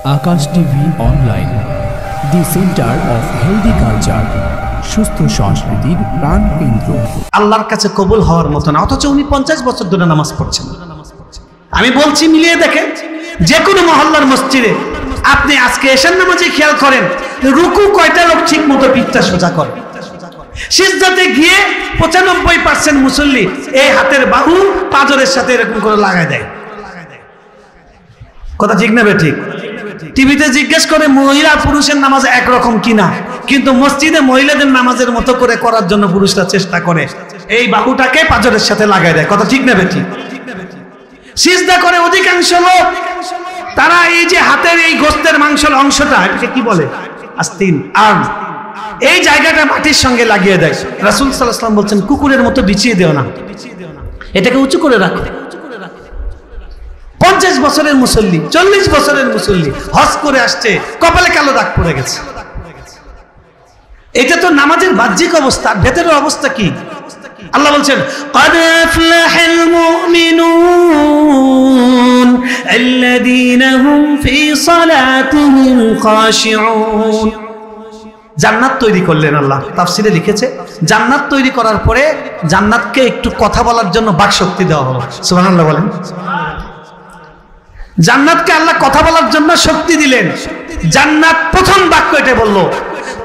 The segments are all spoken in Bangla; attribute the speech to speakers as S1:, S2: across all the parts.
S1: Akash TV online, the centre of healthy culture, সুস্থ সংস্কৃতির প্রাণ কেন্দ্র।
S2: আল্লাহর কাছে কবুল হওয়ার মতো না, অথচ উনি 50 বছর ধরে নামাজ পড়ছেন। আমি বলছি মিলিয়ে দেখেন, যে কোনো মহল্লার মসজিদে আপনি আজকে এশার নামাজে খেয়াল করেন রুকু কয়টা লোক ঠিক মতো পিঠটা সোজা করে, সিজদাতে গিয়ে 95% মুসল্লি এই হাতের বাহু পাজরের সাথে এরকম করে লাগায় দেয়। কথা ঠিক না বেঠিক? টিভিতে জিজ্ঞেস করে মহিলা পুরুষের নামাজ একরকম কিনা, কিন্তু মসজিদে মহিলাদের নামাজের মতো করে করার জন্য পুরুষরা চেষ্টা করে এই বাহুটাকে পাজরের সাথে লাগায় দেয়। কথা ঠিক না বেঠিক? সিজদা করে অধিকাংশ লোক, তারা এই যে হাতের এই গোস্তের মাংসের অংশটা, এটাকে কি বলে, আস্তিন, আর্ম, এই জায়গাটা মাটির সঙ্গে লাগিয়ে দেয়। রাসূল সাল্লাল্লাহু আলাইহি ওয়াসাল্লাম বলছেন কুকুরের মতো বিছিয়ে দেও না, এটাকে উঁচু করে রাখো। 50 বছরের মুসল্লি, 40 বছরের মুসল্লি হজ করে আসছে, কপালে কালো দাগ পড়ে গেছে। এটা তো নামাজের বাহ্যিক অবস্থা, ভেতরের অবস্থা কি? আল্লাহ বলছেন قد أفلح المؤمنون الذين هم في صلاتهم خاشعون। জান্নাত তৈরি করলেন আল্লাহ। তাফসিরে লিখেছে জান্নাত তৈরি করার পরে জান্নাতকে একটু কথা বলার জন্য বাক শক্তি দেওয়া হলো। সুবহানাল্লাহ বলেন। জান্নাতকে আল্লাহ কথা বলার জন্য শক্তি দিলেন। জান্নাত প্রথম বাক্য এটা বললো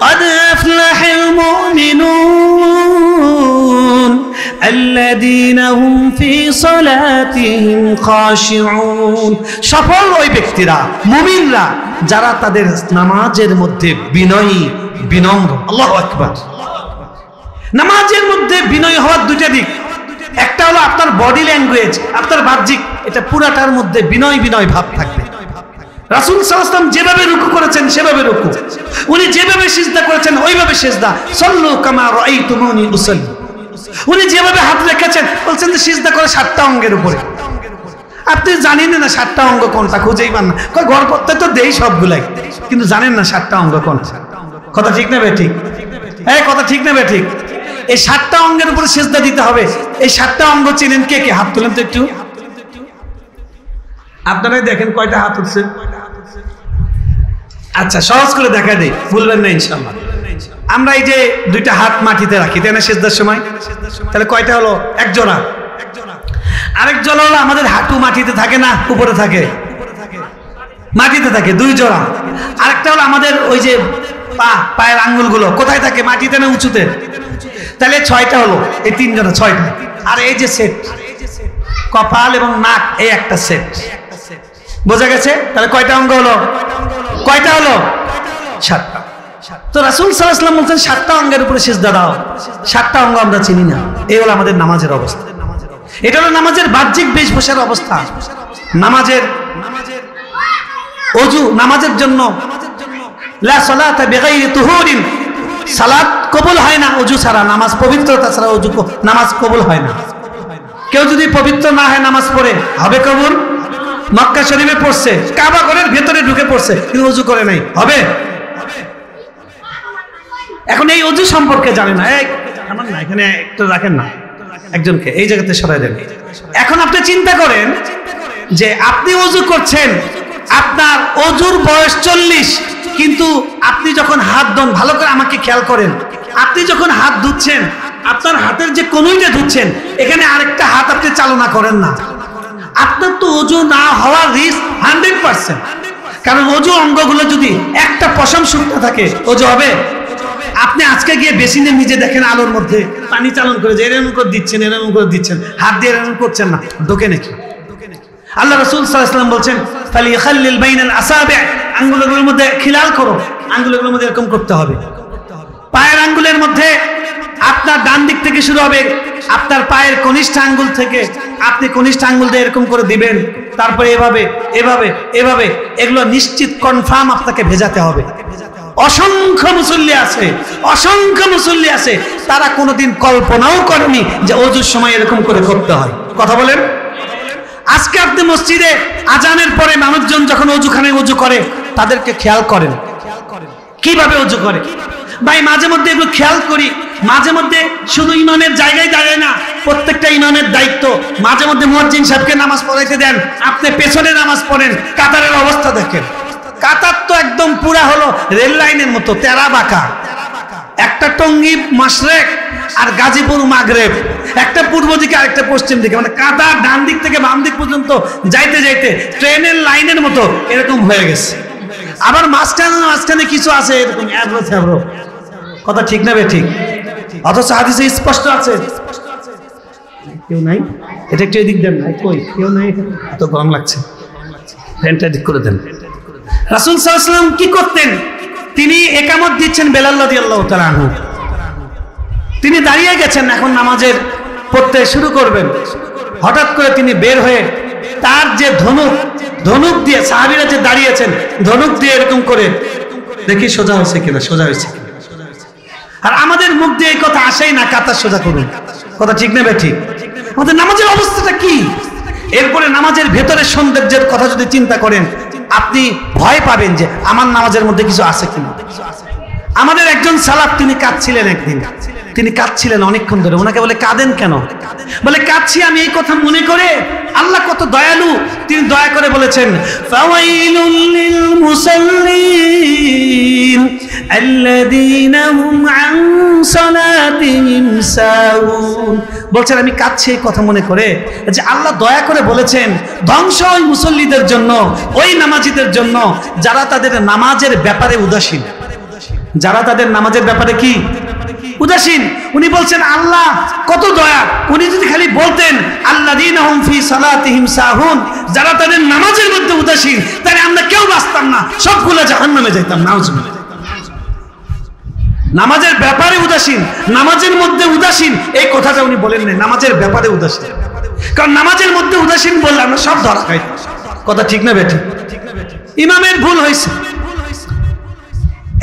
S2: قد أفلح المؤمنون الذين هم في صلاتهم خاشعون। সফল ওই ব্যক্তিরা, মুমিনরা, যারা তাদের নামাজের মধ্যে বিনয়ী, বিনম্র। আল্লাহু আকবার। নামাজের মধ্যে বিনয়ী হওয়ার দুইটা দিক, একটা হলো আপনার বডি ল্যাঙ্গুয়েজ, আপনার বাহ্যিক, এটা পুরাটার মধ্যে বিনয় বিনয় ভাব থাকবে। রাসূল সাল্লাল্লাহু আলাইহি ওয়াসাল্লাম যেভাবে রুকু করেছেন সেভাবে রুকু, উনি যেভাবে সিজদা করেছেন ওইভাবে সিজদা। সাল্লু কামা রাআইতুমুনি উসাল্লি। উনি যেভাবে হাত রেখেছেন, বলছেন যে সিজদা করে 7টা অঙ্গের উপরে। আপনি জানেন না 7টা অঙ্গ কোনটা, খুঁজেই পান না। ঘর করতে তো দেই সবগুলাই, কিন্তু জানেন না 7টা অঙ্গ কোনটা। কথা ঠিক না বেঠিক? এই কথা ঠিক না বেঠিক? এই 7টা অঙ্গের উপরে সিজদা দিতে হবে। এই 7টা অঙ্গ চিনেন কে কে? হাত তুলেন তো একটু। আপনারাই দেখেন কয়টা হাত উঠছে। আচ্ছা, সহজ করে দেখা দেই, ভুলবেন না ইনশাআল্লাহ। আমরা এই যে দুইটা হাত মাটিতে রাখি, তাই না, সিজদার সময়? তাহলে কয়টা হলো? এক জোড়া। আরেক জোড়া হলো আমাদের হাঁটু মাটিতে থাকে না, উপরে থাকে? মাটিতে থাকে, 2 জোড়া। আরেকটা হলো আমাদের ওই যে পায়ের আঙ্গুলগুলো কোথায় থাকে, মাটিতে না উঁচুতে? তাহলে 6টা হলো, এই 3 জোড়া, 6টা। আর এই যে সেট, কপাল এবং নাক, এই একটা সেট। বোঝা গেছে? তাহলে কয়টা অঙ্গ হলো? কয়টা হলো? 7টা। তো রাসূল সাল্লাল্লাহু আলাইহি ওয়াসাল্লাম বলছেন 7টা অঙ্গের উপরে সিজদা দাও। 7টা অঙ্গ আমরা চিনি না। এই হলো আমাদের নামাজের অবস্থা। এটা হলো নামাজের বাহ্যিক বেশভূষার অবস্থা। নামাজের ওযু, নামাজের জন্য লা সালাতা বিগাইরি তুহুরিন, সালাত কবুল হয় না ওযু ছাড়া। নামাজ পবিত্রতা ছাড়া ওযু, নামাজ কবুল হয় না। কেউ যদি পবিত্র না হয় নামাজ পড়ে, হবে কবুল? মক্কা শরীফে পড়ছে, কাবা ঘরের ভেতরে ঢুকে পড়ছে, কিন্তু ওযু করে নাই, হবে? এখন এই ওযু সম্পর্কে জানে না। আমার না, এখানে একটু রাখেন না, একজনকে এই জায়গাতে সরাই দেন। এখন আপনি চিন্তা করেন যে আপনি ওযু করছেন, আপনার ওযুর বয়স 40, কিন্তু আপনি যখন হাত ধোন, ভালো করে আমাকে খেয়াল করেন, আপনি যখন হাত ধুচ্ছেন, আপনার হাতের যে কনুইটা ধুচ্ছেন, এখানে আরেকটা হাত আপনি চালনা করেন না। আপনার তো ওযু না হওয়ার রিস্ক 100%। কারণ ওযু অঙ্গগুলো যদি একটা পশম শুকনো থাকে, ওযু হবে? আপনি আজকে গিয়ে বেসিনে নিজে দেখেন, আলোর মধ্যে পানি চালন করে যে এরকম করে দিচ্ছেন, এরকম করে দিচ্ছেন, হাত দিয়ে এরকম করছেন না, ঢোকে নাকি? আল্লাহ রাসূল সাল্লাল্লাহু আলাইহি ওয়াসাল্লাম বলছেন ফালিয়াখাল্লিল বাইনাল আসাবি', আঙ্গুলগুলোর মধ্যে খিলাল করো, আঙ্গুলগুলোর মধ্যে এরকম করতে হবে। পায়ের আঙ্গুলের মধ্যে আপনার ডান দিক থেকে শুরু হবে, আপনার পায়ের কনিষ্ঠ আঙ্গুল থেকে আপনি কনিষ্ঠ আঙ্গুল দিয়ে এরকম করে দিবেন, তারপরে এভাবে এভাবে এভাবে, এগুলো নিশ্চিত কনফার্ম আপনাকে ভেজাতে হবে। অসংখ্য মুসল্লি আছে, অসংখ্য মুসল্লি আছে, তারা কোনোদিন কল্পনাও করেনি যে ওযুর সময় এরকম করে করতে হয়। কথা বলেন। আজকে আপনি মসজিদে আজানের পরে মানুষজন যখন ওযুখানে ওযু করে, তাদেরকে খেয়াল করেন কিভাবে ওযু করে। ভাই মাঝে মধ্যে এগুলো খেয়াল করি, মাঝে মধ্যে শুধু ইমামের জায়গায় দাঁড়ায় না, প্রত্যেকটা ইমামের দায়িত্ব মাঝে মধ্যে মুয়াজ্জিন সাহেবকে নামাজ পড়াইতে দেন, আপনি পেছনে নামাজ পড়েন, কাতারের অবস্থা দেখেন। কাতার তো একদম পুরা হলো রেল লাইনের মতো তেরা বাঁকা, একটা টঙ্গী মাশরেক আর গাজীপুর মাগরেব, একটা পূর্ব দিকে আরেকটা পশ্চিম দিকে, মানে কাতার ডান দিক থেকে বাম দিক পর্যন্ত যাইতে যাইতে ট্রেনের লাইনের মতো এরকম হয়ে গেছে। আবার মাঝখানে কিছু আছে এরকম অ্যাব্রো থ্যাব্রো, কথা ঠিক না বে ঠিক? অথচ হাদিসে স্পষ্ট আছে। কেউ নাই, এটা একটু এদিক দেন না, কই কেউ নাই, এত গরম লাগছে, ফ্যানটা দিক করে দেন। রাসূল সাল্লাল্লাহু আলাইহি ওয়াসাল্লাম কি করতেন? তিনি একামত দিচ্ছেন, বেলাল রাদিয়াল্লাহু তাআলা আনহু তিনি দাঁড়িয়ে গেছেন, এখন নামাজের পড়তে শুরু করবেন। হঠাৎ করে তিনি বের হয়ে তার যে ধনুক দিয়ে, সাহাবীরা যে দাঁড়িয়েছেন ধনুক দিয়ে এরকম করে দেখি সোজা হয়েছে কিনা, সোজা হয়েছে। আর আমাদের মুখ দিয়ে এই কথা আসেই না, কাতার সোজা করুন, কথা ঠিক না ঠিক? আমাদের নামাজের অবস্থাটা কি? এরপরে নামাজের ভেতরের সৌন্দর্যের কথা যদি চিন্তা করেন, আপনি ভয় পাবেন যে আমার নামাজের মধ্যে কিছু আছে কিনা। আমাদের একজন সালাফ তিনি কাঁদছিলেন, একদিন তিনি কাঁদছিলেন অনেকক্ষণ ধরে। ওনাকে বলে কাঁদেন কেন? বলে কাঁদছি আমি এই কথা মনে করে, আল্লাহ কত দয়ালু। তিনি দয়া করে বলেছেন ফাওয়াইলুল লিল মুসাল্লিন আল্লাযীনা হুম আন সালাতিহিম সাহুন। বলছেন আমি কাঁদছি এই কথা মনে করে যে আল্লাহ দয়া করে বলেছেন ধ্বংস ওই মুসল্লিদের জন্য, ওই নামাজীদের জন্য যারা তাদের নামাজের ব্যাপারে উদাসীন, যারা তাদের নামাজের ব্যাপারে কি উদাসীন। উনি বলছেন আল্লাহ কত দয়া, উনি যদি খালি বলতেন আল্লাযীনা হুম ফি সালাতিহিম সাহুন, যারা তাদের নামাজের মধ্যে উদাসীন, তাহলে আমরা কেউ বাঁচতাম না, সবগুলো জাহান্নামে যাইতাম। নাউজুবিল্লাহ। নামাজের ব্যাপারে উদাসীন, নামাজের মধ্যে উদাসীন এই কথাটা উনি বলেন নাই, নামাজের ব্যাপারে উদাসীন। কারণ নামাজের মধ্যে উদাসীন বললে আমরা সব ধরা খাইতাম, কথা ঠিক না বেঠিক? ইমামের ভুল হয়েছে,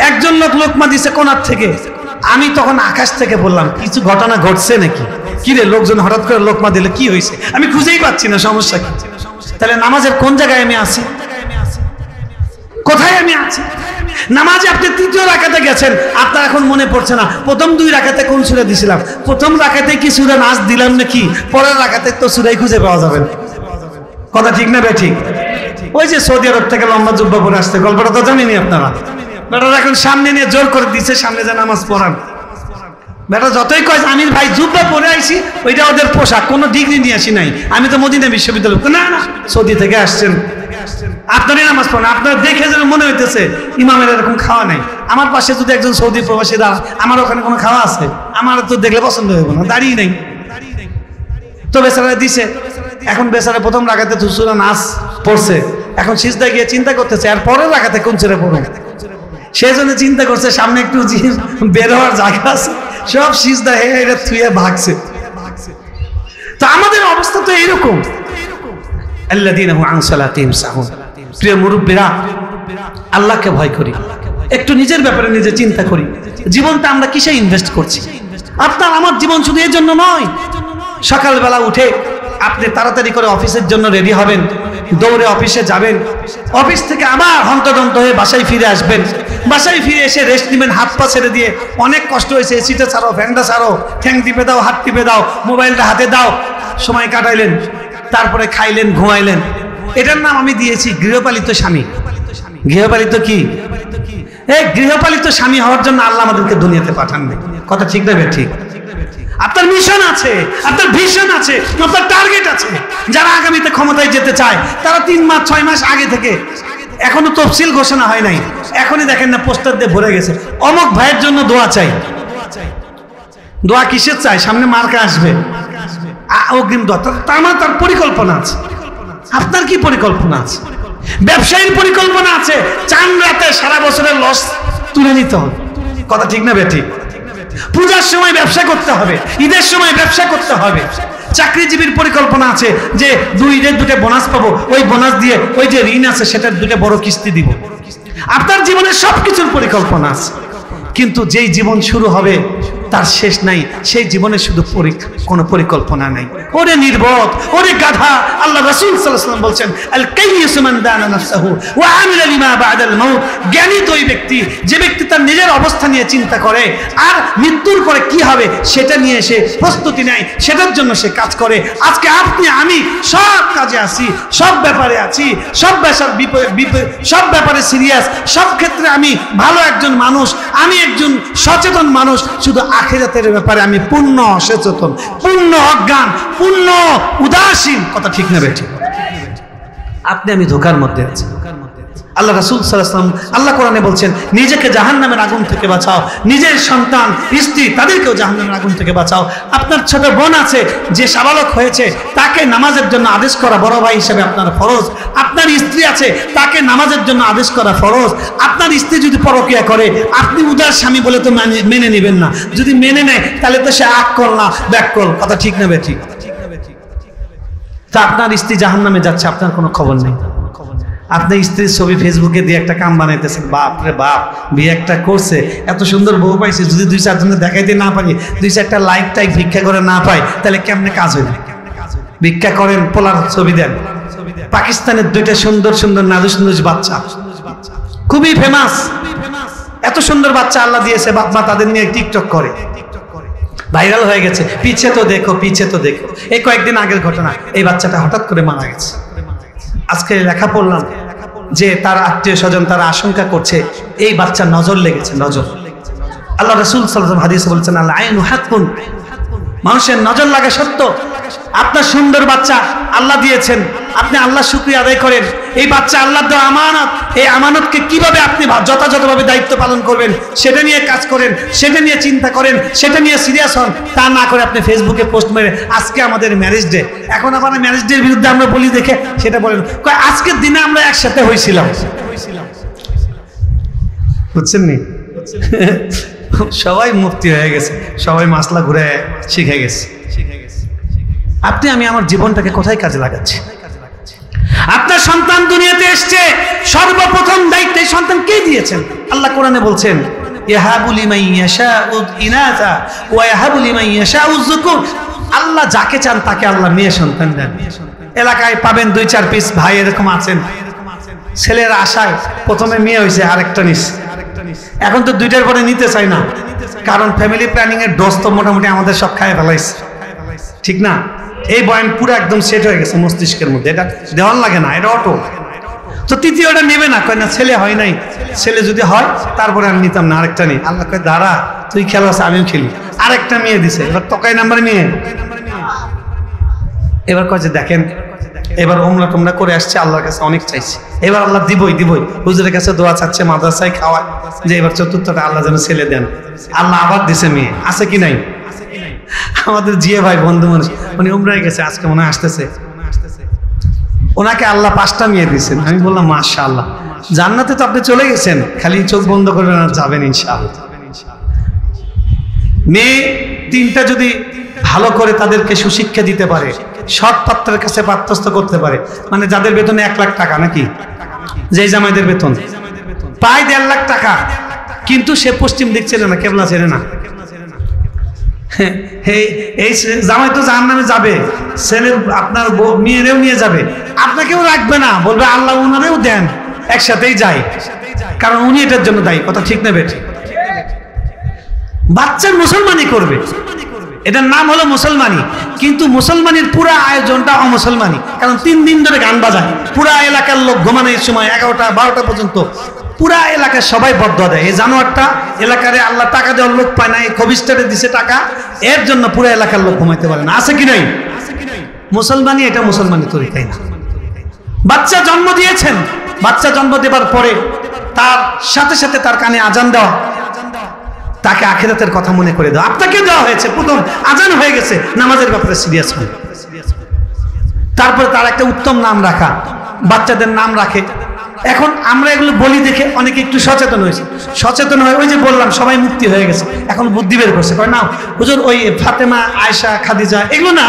S2: একজন লোক লোকমা দিছে কোনার থেকে, আমি তখন আকাশ থেকে বললাম কিছু ঘটনা ঘটছে নাকি, কি রে লোকজন হঠাৎ করে লোকমা দিলে কি হয়েছে, আমি খুঁজেই পাচ্ছি না সমস্যা কি। তাহলে নামাজের কোন জায়গায় আমি আছি, কোথায় আমি আছি? নামাজে আপনি তৃতীয় রাকাতে গেছেন, আপনার এখন মনে পড়ছে না প্রথম দুই রাকাতে কোন সূরা দিছিলাম, প্রথম রাকাতে কি সূরা নাস দিলাম নাকি, পরের রাকাতে তো সূরাই খুঁজে পাওয়া যাবে না, কথা ঠিক না বেঠিক? ওই যে সৌদি আরব থেকে লম্বা জুব্বা পরে আসছে, গল্পটা তো জানেনই আপনারা। বেটারা এখন সামনে নিয়ে জোর করে দিচ্ছে সামনে যে নামাজ পড়ান। বেটা যতই কয় আমির ভাই জুব্বা পরে আইছি, ওইটা ওদের পোশাক, কোনো ডিগ্রি নিয়ে আসি নাই, আমি তো মদিনা বিশ্ববিদ্যালয়। না না, সৌদি থেকে আসছেন, আপনারই নামাজ পড়েন। আপনার দেখে যেন মনে হইতেছে ইমামের এরকম খাওয়া নাই। আমার পাশে যদি একজন সৌদি প্রবাসী দাঁড়া, আমার ওখানে কোনো খাওয়া আছে? আমার তো দেখলে পছন্দ হইব না, দাঁড়িয়ে নেই। তো বেচারা দিছে, এখন বেচারা প্রথম রাকাতে সূরা নাস পড়ছে, এখন সিজদায় গিয়ে চিন্তা করতেছে আর পরের রাকাতে কোন সূরা পড়ব। সেই জন্য চিন্তা করছে সামনে একটু বের হওয়ার জায়গা আছে, সব সিজদা হে এটা থুয়ে ভাগছে। তো আমাদের অবস্থা তো এইরকম। আল্লাযীনা হুম আন সালাতিহিম সাহুন। প্রিয় মুরব্বিরা, আল্লাহকে ভয় করি, একটু নিজের ব্যাপারে নিজে চিন্তা করি। জীবনটা আমরা কিসে ইনভেস্ট করছি? আপনার আমার জীবন শুধু এর জন্য নয়। সকালবেলা উঠে আপনি তাড়াতাড়ি করে অফিসের জন্য রেডি হবেন, দৌড়ে অফিসে যাবেন, অফিস থেকে আবার হন্তদন্ত হয়ে বাসায় ফিরে আসবেন, বাসায় ফিরে এসে রেস্ট নেবেন, হাত পা ছেড়ে দিয়ে, অনেক কষ্ট হয়েছে, এসিটা ছাড়ো, ফ্যানটা ছাড়ো, ঠ্যাং টিপে দাও, হাত টিপে দাও, মোবাইলটা হাতে দাও, সময় কাটাইলেন, তারপরে খাইলেন, ঘুমাইলেন। এটার নাম আমি দিয়েছি গৃহপালিত স্বামী। গৃহপালিত কি? এই গৃহপালিত স্বামী হওয়ার জন্য আল্লাহ আমাদেরকে দুনিয়াতে পাঠাননি, কথা ঠিক না ঠিক? আপনার মিশন আছে, আপনার ভিশন আছে, আপনার টার্গেট আছে। যারা আগামীতে ক্ষমতায় যেতে চায় তারা 3 মাস 6 মাস আগে থেকে, এখনো তফসিল ঘোষণা হয় নাই, এখনই দেখেন না পোস্টার দিয়ে ভরে গেছে, অমুক ভাইয়ের জন্য দোয়া চাই। দোয়া কিসের চাই? সামনে মার্কা আসবে, অগ্রিম দোয়া। তার মানে তার পরিকল্পনা আছে। আপনার কি পরিকল্পনা আছে? ব্যবসায়ীর পরিকল্পনা আছে, চান রাতে সারা বছরের লস তুলে নিতে হবে, কথা ঠিক না বেঠিক? পূজার সময় ব্যবসা করতে হবে, ঈদের সময় ব্যবসা করতে হবে। চাকরিজীবীর পরিকল্পনা আছে যে 2 ঈদের 2টা বোনাস পাবো, ওই বোনাস দিয়ে ওই যে ঋণ আছে সেটার 2টা বড় কিস্তি দিব। আপনার জীবনের সবকিছুর পরিকল্পনা আছে, কিন্তু যেই জীবন শুরু হবে তার শেষ নাই, সেই জীবনে শুধু কোনো পরিকল্পনা নাই। ওরে নির্বোধ, ওরে গাধা। আল্লাহ রাসূল সাল্লাল্লাহু আলাইহি ওয়াসাল্লাম বলছেন, আল কাইয়িসু মান দানা নাফসাহু ওয়া আমিলা লিমা বা'দাল মাউত। জ্ঞানী তো ওই ব্যক্তি যে ব্যক্তি তার নিজের অবস্থা নিয়ে চিন্তা করে আর মৃত্যুর পরে কি হবে সেটা নিয়ে সে প্রস্তুতি নেয়, সেটার জন্য সে কাজ করে। আজকে আপনি আমি সব কাজে আছি, সব ব্যাপারে আছি, সব ব্যাপারে সিরিয়াস, সব ক্ষেত্রে আমি ভালো একজন মানুষ, আমি একজন সচেতন মানুষ। শুধু আখিরাতের ব্যাপারে আমি পূর্ণ অসচেতন, পূর্ণ অজ্ঞান, পূর্ণ উদাসীন। কথা ঠিক না বেঠিক? আপনি আমি ধোঁকার মধ্যে আছি। আল্লাহ রাসূল সাল্লাল্লাহু আলাইহি ওয়াসাল্লাম আল্লাহ কোরআনে বলছেন, নিজেকে জাহান্নামের আগুন থেকে বাঁচাও, নিজের সন্তান স্ত্রী তাদেরকেও জাহান্নামের আগুন থেকে বাঁচাও। আপনার ছোট বোন আছে যে সাবালক হয়েছে, তাকে নামাজের জন্য আদেশ করা বড় ভাই হিসেবে আপনার ফরজ। আপনার স্ত্রী আছে, তাকে নামাজের জন্য আদেশ করা ফরজ। আপনার স্ত্রী যদি পরকিয়া করে, আপনি উদার স্বামী বলে তো মেনে নেবেন না। যদি মেনে নেয় তাহলে তো সে আকল না ব্যাকল। কথা ঠিক না বেঠিক? তা আপনার স্ত্রী জাহান্নামে যাচ্ছে, আপনার কোনো খবর নেই। আপনার স্ত্রীর ছবি ফেসবুকে দিয়ে একটা কাম বানাইতেছেন, বাপ রে বাপ, বিয়ে একটা করছে, এত সুন্দর বউ পাইছে, যদি 2-4 জনের দেখাইতে না পারি, 2-4টা লাইক টাইক ভিক্ষা করে না পাই, তাহলে কেমনে কাজ হইবে? ভিক্ষা করেন, পোলার ছবি দেন। পাকিস্তানের 2টা সুন্দর সুন্দর নাদুস বাচ্চা, খুবই ফেমাস, এত সুন্দর বাচ্চা আল্লাহ দিয়েছে, বাপ মা তাদের নিয়ে টিকটক করে, ভাইরাল হয়ে গেছে। পিছে তো দেখো, পিছে তো দেখো। এই কয়েকদিন আগের ঘটনা, এই বাচ্চাটা হঠাৎ করে মারা গেছে। আজকে লেখা পড়লাম যে তার আত্মীয় স্বজন তারা আশঙ্কা করছে এই বাচ্চার নজর লেগেছে। নজর, আল্লাহ রাসূল সাল্লাল্লাহু আলাইহি ওয়াসাল্লাম হাদিসে বলেছেন, আল আইনু হাক্কুন, মানুষের নজর লাগে সত্য। আপনার সুন্দর বাচ্চা আল্লাহ দিয়েছেন, আপনি আল্লাহ শুকরিয়া আদায় করেন। এই বাচ্চা আল্লাহর দেওয়া আমানত, এই আমানতকে কিভাবে আপনি যথাযথভাবে দায়িত্ব পালন করবেন সেটা নিয়ে কাজ করেন, সেটা নিয়ে চিন্তা করেন, সেটা নিয়ে সিরিয়াস হন। তা না করে আপনি ফেসবুকে পোস্ট মেরে আজকে আমাদের ম্যারেজ ডে, এখন আবার ম্যারেজ ডের বিরুদ্ধে আমরা বলি দেখে সেটা বলেন, আজকের দিনে আমরা একসাথে হয়েছিলাম। বুঝছেন নি? সবাই মুফতি হয়ে গেছে, সবাই মাসলা ঘুরে শিখে গেছে। আপনি আমি আমার জীবনটাকে কোথায় কাজে লাগাচ্ছি? আপনার সন্তান দুনিয়াতে এসছে, সর্বপ্রথম দায়িত্ব এই সন্তান কে দিয়েছেন? আল্লাহ কোরআনে বলছেন, ইয়াহাবু লিমান ইয়াশাউ ইনাসা ওয়া ইয়াহাবু লিমান ইয়াশাউ যুকুর। আল্লাহ যাকে চান তাকে আল্লাহ মেয়ে সন্তান দেন। এলাকায় পাবেন 2-4 পিস ভাই এরকম আছেন, ছেলের আশায় প্রথমে মেয়ে হয়েছে, আরেকটা নিস। এখন তো 2টার পরে নিতে চাই না, কারণ ফ্যামিলি প্ল্যানিং এর ডোজ তো মোটামুটি আমাদের সব খায় ফেলাইছে, ঠিক না? এই বয়ান পুরো একদম সেট হয়ে গেছে মস্তিষ্কের মধ্যে, এটা দেওয়ান লাগে না, এটা অটো। তো তৃতীয়টা নেবে না, কয় না ছেলে হয় নাই, ছেলে যদি হয় তারপরে আমি নিতাম না, আরেকটা নেই। আল্লাহ কয়, দাঁড়া, তুই খেলাস আমিও খেলি। আরেকটা মেয়ে দিছে, এবার তকাই নাম্বার মেয়ে। এবার কয় যে দেখেন, এবার ওমরা টোমরা করে আসছে, আল্লাহর কাছে অনেক চাইছে, এবার আল্লাহ দিবই। হুজুরের কাছে দোয়া চাচ্ছে, মাদ্রাসায় খাওয়ায়, যে এবার 4টা আল্লাহ যেন ছেলে দেন। আল্লাহ আবার দিছে মেয়ে, আছে কি নাই? আমাদের জিয়ে ভাই বন্ধু মানুষ, উনি উমরায় গেছে, আজকে মনে আসতেছে, ওনাকে আল্লাহ 5টা মেয়ে দিয়েছেন। আমি বললাম মাশাআল্লাহ, জান্নাতে তো আপনি চলে গেছেন, খালি চোখ বন্ধ করবেন আর যাবেন ইনশাআল্লাহ। মেয়ে 3টা যদি ভালো করে তাদেরকে সুশিক্ষা দিতে পারে, সৎ পাত্রের কাছে পাত্রস্থ করতে পারে, মানে যাদের বেতন 1 লাখ টাকা, নাকি যেই জামাইদের বেতন প্রায় 1.5 লাখ টাকা, কিন্তু সে পশ্চিম দিক ছেড়ে না, কেবলা ছেড়ে না। এই জামাই তো জাহান্নামে যাবে, ছেলে আপনার মেয়েরেও নিয়ে যাবে, আপনাকেও রাখবে না, বলবে আল্লাহ উনারেও দেন, একসাথেই যায়, কারণ উনি এটার জন্য দায়ী। কথা ঠিক না বেঠিক? বাচ্চার মুসলমানি করবে, এটার নাম হলো মুসলমানি, কিন্তু মুসলমানির পুরা আয়োজনটা অমুসলমানি। কারণ 3 দিন ধরে গান বাজায়, পুরা এলাকার লোক ঘুমানোর সময় 11টা 12টা পর্যন্ত পুরা এলাকার সবাই বদয়া দেয়। এই জানোয়ারটা এলাকারে আল্লাহ টাকা দেওয়ার লোক পায় না, এই খবিস্টারে দিছে টাকা, এর জন্য পুরা এলাকার লোক ঘুমাইতে পারে না। আছে কি নাই? মুসলমানি, এটা মুসলমানি তরিকাই না। বাচ্চা জন্ম দিয়েছেন, বাচ্চা জন্ম দেবার পরে তার সাথে সাথে তার কানে আজান দেওয়া, তাকে আখিরাতের কথা মনে করে দাও। আপনাকে দেওয়া হয়েছে, প্রথম আজান হয়ে গেছে, নামাজের ব্যাপারে সিরিয়াস হন। তারপরে তার একটা উত্তম নাম রাখা, বাচ্চাদের নাম রাখে। এখন আমরা এগুলো বলি দেখে অনেকে একটু সচেতন হয়েছে, সচেতন হয়ে ওই যে বললাম সবাই মুক্তি হয়ে গেছে, এখন বুদ্ধি বের করছে, কয় না হুজুর ওই ফাতেমা, আয়েশা, খাদিজা এগুলো না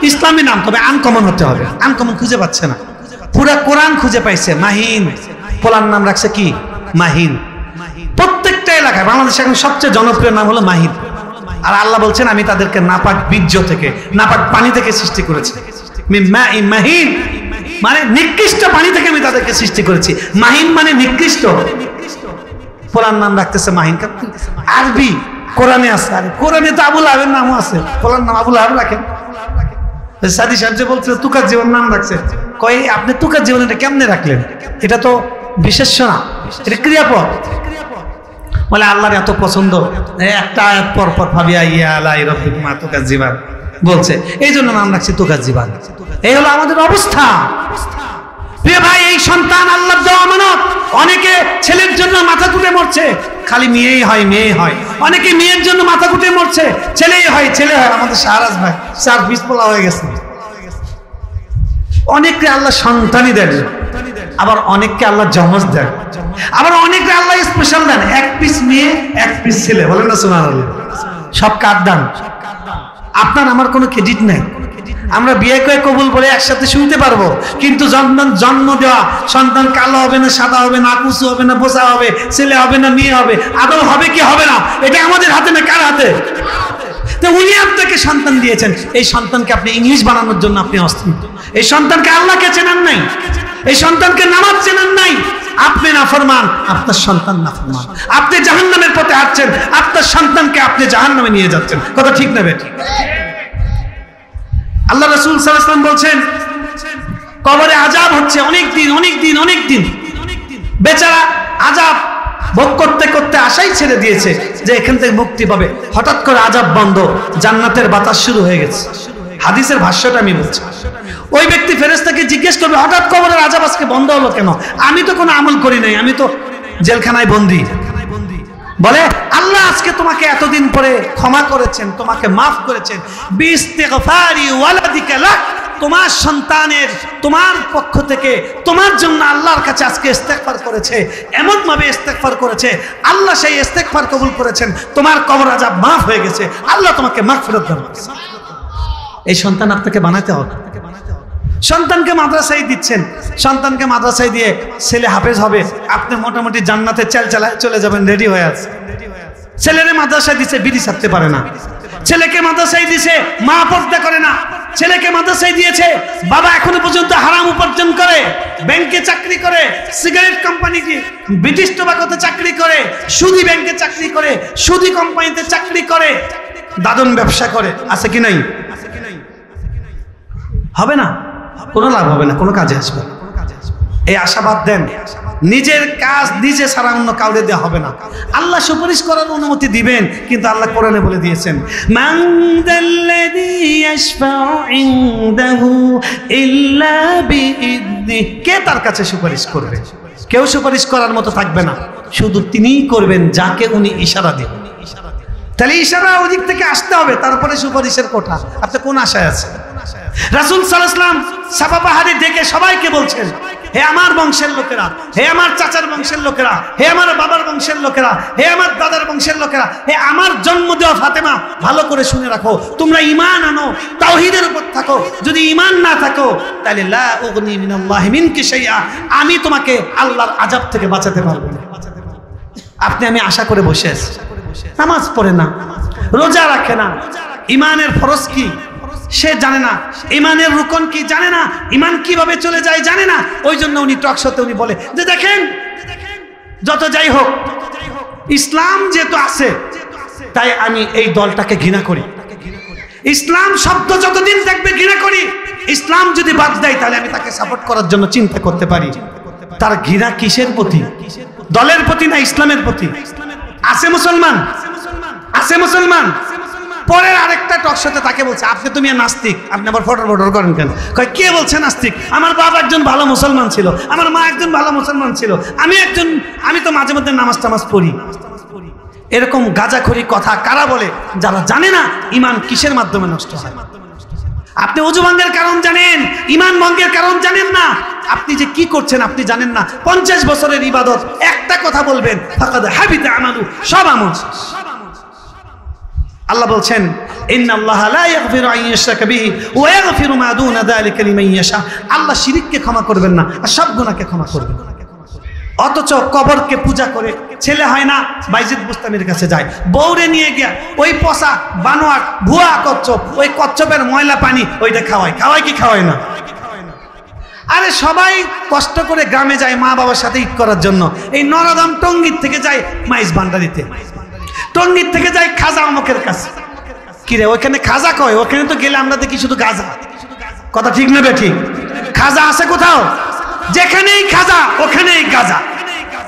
S2: ইসলামী নাম, তবে আনকমন হতে হবে। আনকমন খুঁজে পাচ্ছে না, পুরা কোরআন খুঁজে পাইছে মাহিন। পোলার নাম রাখছে কি? মাহিন। প্রত্যেকটা এলাকায় বাংলাদেশে এখন সবচেয়ে জনপ্রিয় নাম হলো মাহিন। আর আল্লাহ বলছেন আমি তাদেরকে নাপাক বীর্য থেকে, নাপাক পানি থেকে সৃষ্টি করেছি। মাহিন মানে নিকৃষ্ট পানি থেকে আমি তাদেরকে সৃষ্টি করেছি। মাহিন মানে নিকৃষ্ট। কোরআন নাম রাখতেছে মাহিন, আরবি কোরআনে আছে। আর কোরআনে তো আবুল আহাবের নামও আছে, কোরআন নাম আবুল আহাব রাখেন। সাদি সাহেব যে বলছিল তুকার জীবন নাম রাখছে, কয় আপনি তুকার জীবন এটা কেমনে রাখলেন? এটা তো বিশেষ্য না, এটা ক্রিয়াপদ। বলে আল্লাহর এত পছন্দ, একটা আয়াত পর পর ভাবিয়া ইয়া আলাই রব্বিকুমা তুকার জীবন বলছে, এই জন্য নাম রাখছি তুকার জীবন। এই হলো আমাদের অবস্থা। প্রিয় ভাই, এই সন্তান আল্লাহর দেওয়া আমানত। অনেকে ছেলের জন্য মাথা কুটে মরছে, খালি মেয়েই হয় মেয়ে হয়। অনেকে মেয়ের জন্য মাথা কুটে মরছে, ছেলেই হয় ছেলে হয়। আমাদের শাহরাজ ভাই 4 পিস পোলা হয়ে গেছে। অনেককে আল্লাহ সন্তানই দেন, আবার অনেককে আল্লাহ জমজ দেন, আবার অনেককে আল্লাহ স্পেশাল দেন, 1 পিস মেয়ে 1 পিস ছেলে। বলেন না সুবহানাল্লাহ। সব কার দান? আপনার আমার কোনো ক্রেডিট নেই। আমরা বিয়ে করে কবুল বলে একসাথে শুনতে পারবো, কিন্তু জন্ম দেওয়া সন্তান কালো হবে না সাদা হবে না কুচু হবে না বোঝা হবে, ছেলে হবে না মেয়ে হবে, আদৌ হবে কি হবে না, এটা আমাদের হাতে না কার হাতে? তো উনি আপনাকে সন্তান দিয়েছেন, এই সন্তানকে আপনি ইংলিশ বানানোর জন্য আপনি অস্থির। এই সন্তানকে আল্লাহকে চেনেন নাই, এই সন্তানকে নামাজ চেনেন নাই। আপনি নাফরমান, আপনার সন্তান নাফরমান। আপনি জাহান্নামের পথে হাঁটছেন, আপনার সন্তানকে আপনি জাহান্নামে নিয়ে যাচ্ছেন। কথা ঠিক না বেঠিক? আল্লাহ রাসূল সাল্লাল্লাহু আলাইহি ওয়াসাল্লাম বলছেন কবরে আযাব হচ্ছে অনেক দিন। বেচারা আযাব ভোগ করতে করতে আশাই ছেড়ে দিয়েছে যে এখান থেকে মুক্তি পাবে। হঠাৎ করে আযাব বন্ধ, জান্নাতের বাতাস শুরু হয়ে গেছে। হাদিসের ভাষ্যটা আমি বলছি। ওই ব্যক্তি ফেরেশতাকে জিজ্ঞেস করবে, হঠাৎ কবরের আযাব আজকে বন্ধ হলো কেন? আমি তো কোনো আমল করি নাই, আমি তো জেলখানায় বন্দী। বলে আল্লাহ আজকে তোমাকে এতদিন পরে ক্ষমা করেছেন, তোমাকে মাফ করেছেন। বিইস্তিগফারি ওয়ালাদিকা লাক, তোমার সন্তানের তোমার পক্ষ থেকে তোমার জন্য আল্লাহর কাছে আজকে ইস্তেগফার করেছে, এমন ভাবে ইস্তেগফার করেছে আল্লাহ সেই ইস্তেগফার কবুল করেছেন, তোমার কবর আযাব মাফ হয়ে গেছে, আল্লাহ তোমাকে মাগফিরাত দান করেছে। এই সন্তান আপনাকে বানাতে হবে। সন্তানকে মাদ্রাসায় দিচ্ছেন, সন্তানকে মাদ্রাসায় দিয়ে ছেলে হাফেজ হবে, আপনি মোটামুটি জান্নাতে চালায় চলে যাবেন, রেডি হয়ে আছে। ছেলেরে মাদ্রাসায় দিছে, বিড়ি ছাড়তে পারে না। ছেলেকে মাদ্রাসায় দিছে, মা পর্দা করে না। ছেলেকে মাদ্রাসায় দিয়েছে, বাবা এখনো পর্যন্ত হারাম উপার্জন করে, ব্যাংকে চাকরি করে, সিগারেট কোম্পানিতে ব্রিটিশ টোবাকোতে চাকরি করে, সুদি ব্যাংকে চাকরি করে, সুদি কোম্পানিতে চাকরি করে, দাদন ব্যবসা করে। আছে কি নাই? হবে না, কোনো লাভ হবে না, কোনো কাজে আসবে না। এই আশাবাদ দেন। নিজের কাজ নিজে ছাড়া অন্য কাউরে দেওয়া হবে না। আল্লাহ সুপারিশ করার অনুমতি দিবেন, কিন্তু আল্লাহ কোরআনে বলে দিয়েছেন মান যাল্লাযী ইয়াশফাউ ইনদাহু ইল্লা বিইذনিহি, কে তার কাছে সুপারিশ করবে? কেউ সুপারিশ করার মতো থাকবে না, শুধু তিনিই করবেন যাকে উনি ইশারা দিবেন। তাহলে ইশারা ওদিক থেকে আসতে হবে, তারপরে সুপারিশের কোঠা। আপনি কোন আশায় আছেন? রাসূল সাল্লাল্লাহু আলাইহি ওয়াসাল্লাম সাফা পাহাড়ে ডেকে সবাইকে বলছেন, হে আমার বংশের লোকেরা, হে আমার চাচার বংশের লোকেরা, হে আমার বাবার বংশের লোকেরা, হে আমার দাদার বংশের লোকেরা, হে আমার জন্ম দেওয়া ফাতেমা, ভালো করে শুনে রাখো, তোমরা ঈমান আনো, তাওহীদের উপর থাকো। যদি ঈমান না থাকো তাহলে লা উগনি মিনাল্লাহি মিনকি শাইআ, আমি তোমাকে আল্লাহর আযাব থেকে বাঁচাতে পারবো না। আপনি আমি আশা করে বসে আছি, নামাজ পড়ে না, রোজা রাখে না, ঈমানের ফরজ কি সে জানে না, ঈমানের রুকন কি জানে না, ঈমান কিভাবে চলে যায় জানে না। ওই জন্য উনি টক শোতে উনি বলে যে দেখেন, যত যাই হোক ইসলাম যেহেতু আছে তাই আমি এই দলটাকে ঘৃণা করি। ইসলাম শব্দ যতদিন থাকবে ঘৃণা করি, ইসলাম যদি বাদ দেয় তাহলে আমি তাকে সাপোর্ট করার জন্য চিন্তা করতে পারি। তার ঘৃণা কিসের প্রতি? দলের প্রতি না ইসলামের প্রতি? আছে মুসলমান, আছে মুসলমান। পরের আরেকটা টকশোতে তাকে বলছে আপনি তুমি নাস্তিক, আপনি আবার ফটর করেন কেন? কয় কে বলছে নাস্তিক? আমার বাবা একজন ভালো মুসলমান ছিল, আমার মা একজন ভালো মুসলমান ছিল, আমি তো মাঝে মধ্যে নামাজ টামাজ পড়ি। এরকম গাঁজাখড়ি কথা কারা বলে? যারা জানে না ঈমান কিসের মাধ্যমে নষ্ট হয়। আপনি ওযু ভঙ্গের কারণ জানেন, ঈমান ভঙ্গের কারণ জানেন না। আপনি যে কি করছেন আপনি জানেন না। 50 বছরের ইবাদত, একটা কথা বলবেন ফাকাদ হাবিতা আমালু, সব আমল। আল্লাহ বলছেন ইন্নাল্লাহা লা ইয়াগফিরু আন ইউশরাকা বিহি ওয়া ইয়াগফিরু মা দুনা যালিকা লিমান ইয়াশা। আল্লাহ শিরককে ক্ষমা করবেন না, আর সব গুনাহকে ক্ষমা করবেন। অথচ কবরকে পূজা করে ছেলে হয় না, বাইজিদ বুস্তামির কাছে যায়, বউরে নিয়ে গিয়া ওই পচা বানোয়ার ভুয়া কচ্ছপ, ওই কচ্ছপের ময়লা পানি ওইটা খাওয়ায় কি খাওয়ায় না? আরে সবাই কষ্ট করে গ্রামে যায় মা বাবার সাথে ঈদ করার জন্য। এই নরদাম টঙ্গীর থেকে যায় মাইজ ভান্ডারিতে, টঙ্গীর থেকে যায় খাজা অমকের কাছে। কিরে ওইখানে খাজা কয়? ওখানে তো গেলে আমরা দেখি শুধু গাজা। কথা ঠিক নেবে ঠিক? খাজা আছে কোথাও? যেখানেই খাজা ওখানেই গাজা।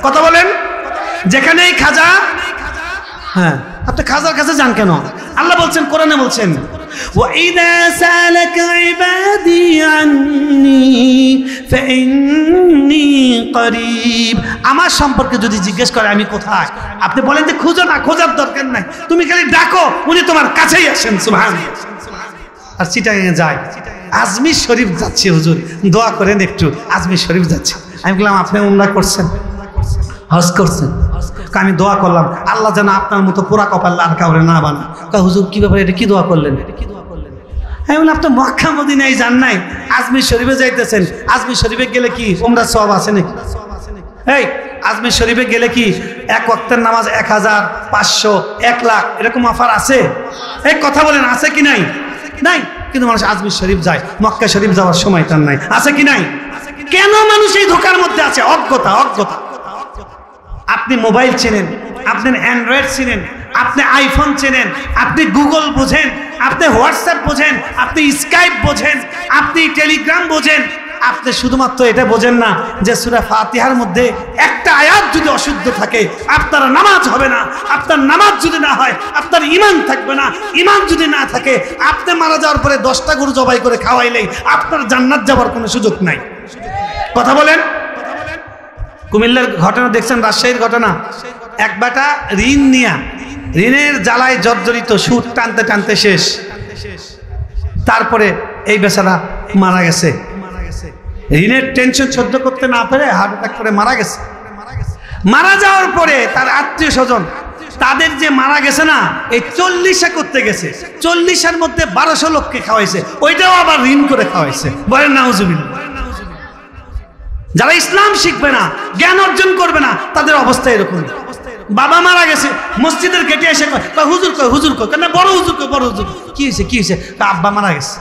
S2: কথা বলেন, যেখানেই খাজা। হ্যাঁ, আপনি খাজার কাছে যান কেন? আল্লাহ বলছেন, কোরআনে বলছেন, وَإِذَا سَأَلَكَ عِبَادِي عَنِّي فَإِنِّي قَرِيبٌ। আমার সম্পর্কে যদি জিজ্ঞেস করে আমি কোথায়, আপনি বলেন যে খুঁজো না, খোঁজার দরকার নাই, তুমি খালি ডাকো, উনি তোমার কাছেই আসেন। সুবহানাল্লাহ। আর চিটাগাঙে যায়, আজমির শরীফ যাচ্ছে, হুজুর দোয়া করেন একটু, আজমির শরীফ যাচ্ছে। আমি বললাম আপনি উমরা করছেন, হজ করছেন? আমি দোয়া করলাম আল্লাহ যেন আপনার মতো পুরা কপাল আর কাউরে না বানায়। হুজুর কি ব্যাপারে, এটা কি দোয়া করলেন? আমি বললাম আপনি মক্কা মদিনায় যান নাই, আজমির শরীফে যাইতেছেন। আজমির শরীফে গেলে কি উমরার সওয়াব আছে নাকি? এই আজমির শরীফে গেলে কি এক ওয়াক্তের নামাজ 1000, 500, 1 লাখ এরকম অফার আছে? এই কথা বলেন, আছে কি নাই? নাই। কিন্তু মানুষ আজমির শরীফ যায়, মক্কা শরীফ যাওয়ার সময় তার নাই। আছে কি নাই? কেন মানুষ এই ধোঁকার মধ্যে আছে? অজ্ঞতা। আপনি মোবাইল চেনেন, আপনি অ্যান্ড্রয়েড চেনেন, আপনি আইফোন চেনেন, আপনি গুগল বোঝেন, আপনি হোয়াটসঅ্যাপ বোঝেন, আপনি স্কাইপ বোঝেন, আপনি টেলিগ্রাম বোঝেন, আপনি শুধুমাত্র এটা বোঝেন না যে সূরা ফাতিহার মধ্যে একটা আয়াত যদি অশুদ্ধ থাকে আপনার নামাজ হবে না। আপনার নামাজ যদি না হয় আপনার ঈমান থাকবে না। ঈমান যদি না থাকে আপনি মারা যাওয়ার পরে 10টা গরু জবাই করে খাওয়াইলেই আপনার জান্নাত যাওয়ার কোনো সুযোগ নাই। কথা বলেন। কুমিল্লার ঘটনা দেখছেন, রাজশাহীর ঘটনা। এক বেটা ঋণ নিয়া, ঋণের জ্বালায় জর্জরিত, সুদ টানতে টানতে শেষ। তারপরে এই বেচারা মারা গেছে। ঋণের টেনশন সহ্য করতে না পেরে হার্ট অ্যাটাক করে মারা গেছে। মারা যাওয়ার পরে তার আত্মীয় স্বজন তাদের যে মারা গেছে না, এই 40 করতে গেছে, 40 মধ্যে 1200 লোককে খাওয়াইছে, ওইটাও আবার ঋণ করে খাওয়াইছে। বলেন নাউজুবিল্লাহ। যারা ইসলাম শিখবে না, জ্ঞান অর্জন করবে না, তাদের অবস্থা এরকম। বাবা মারা গেছে, মসজিদের গেটে এসে হুজুর কয় কেন, বড় হুজুর কি হয়েছে? আব্বা মারা গেছে।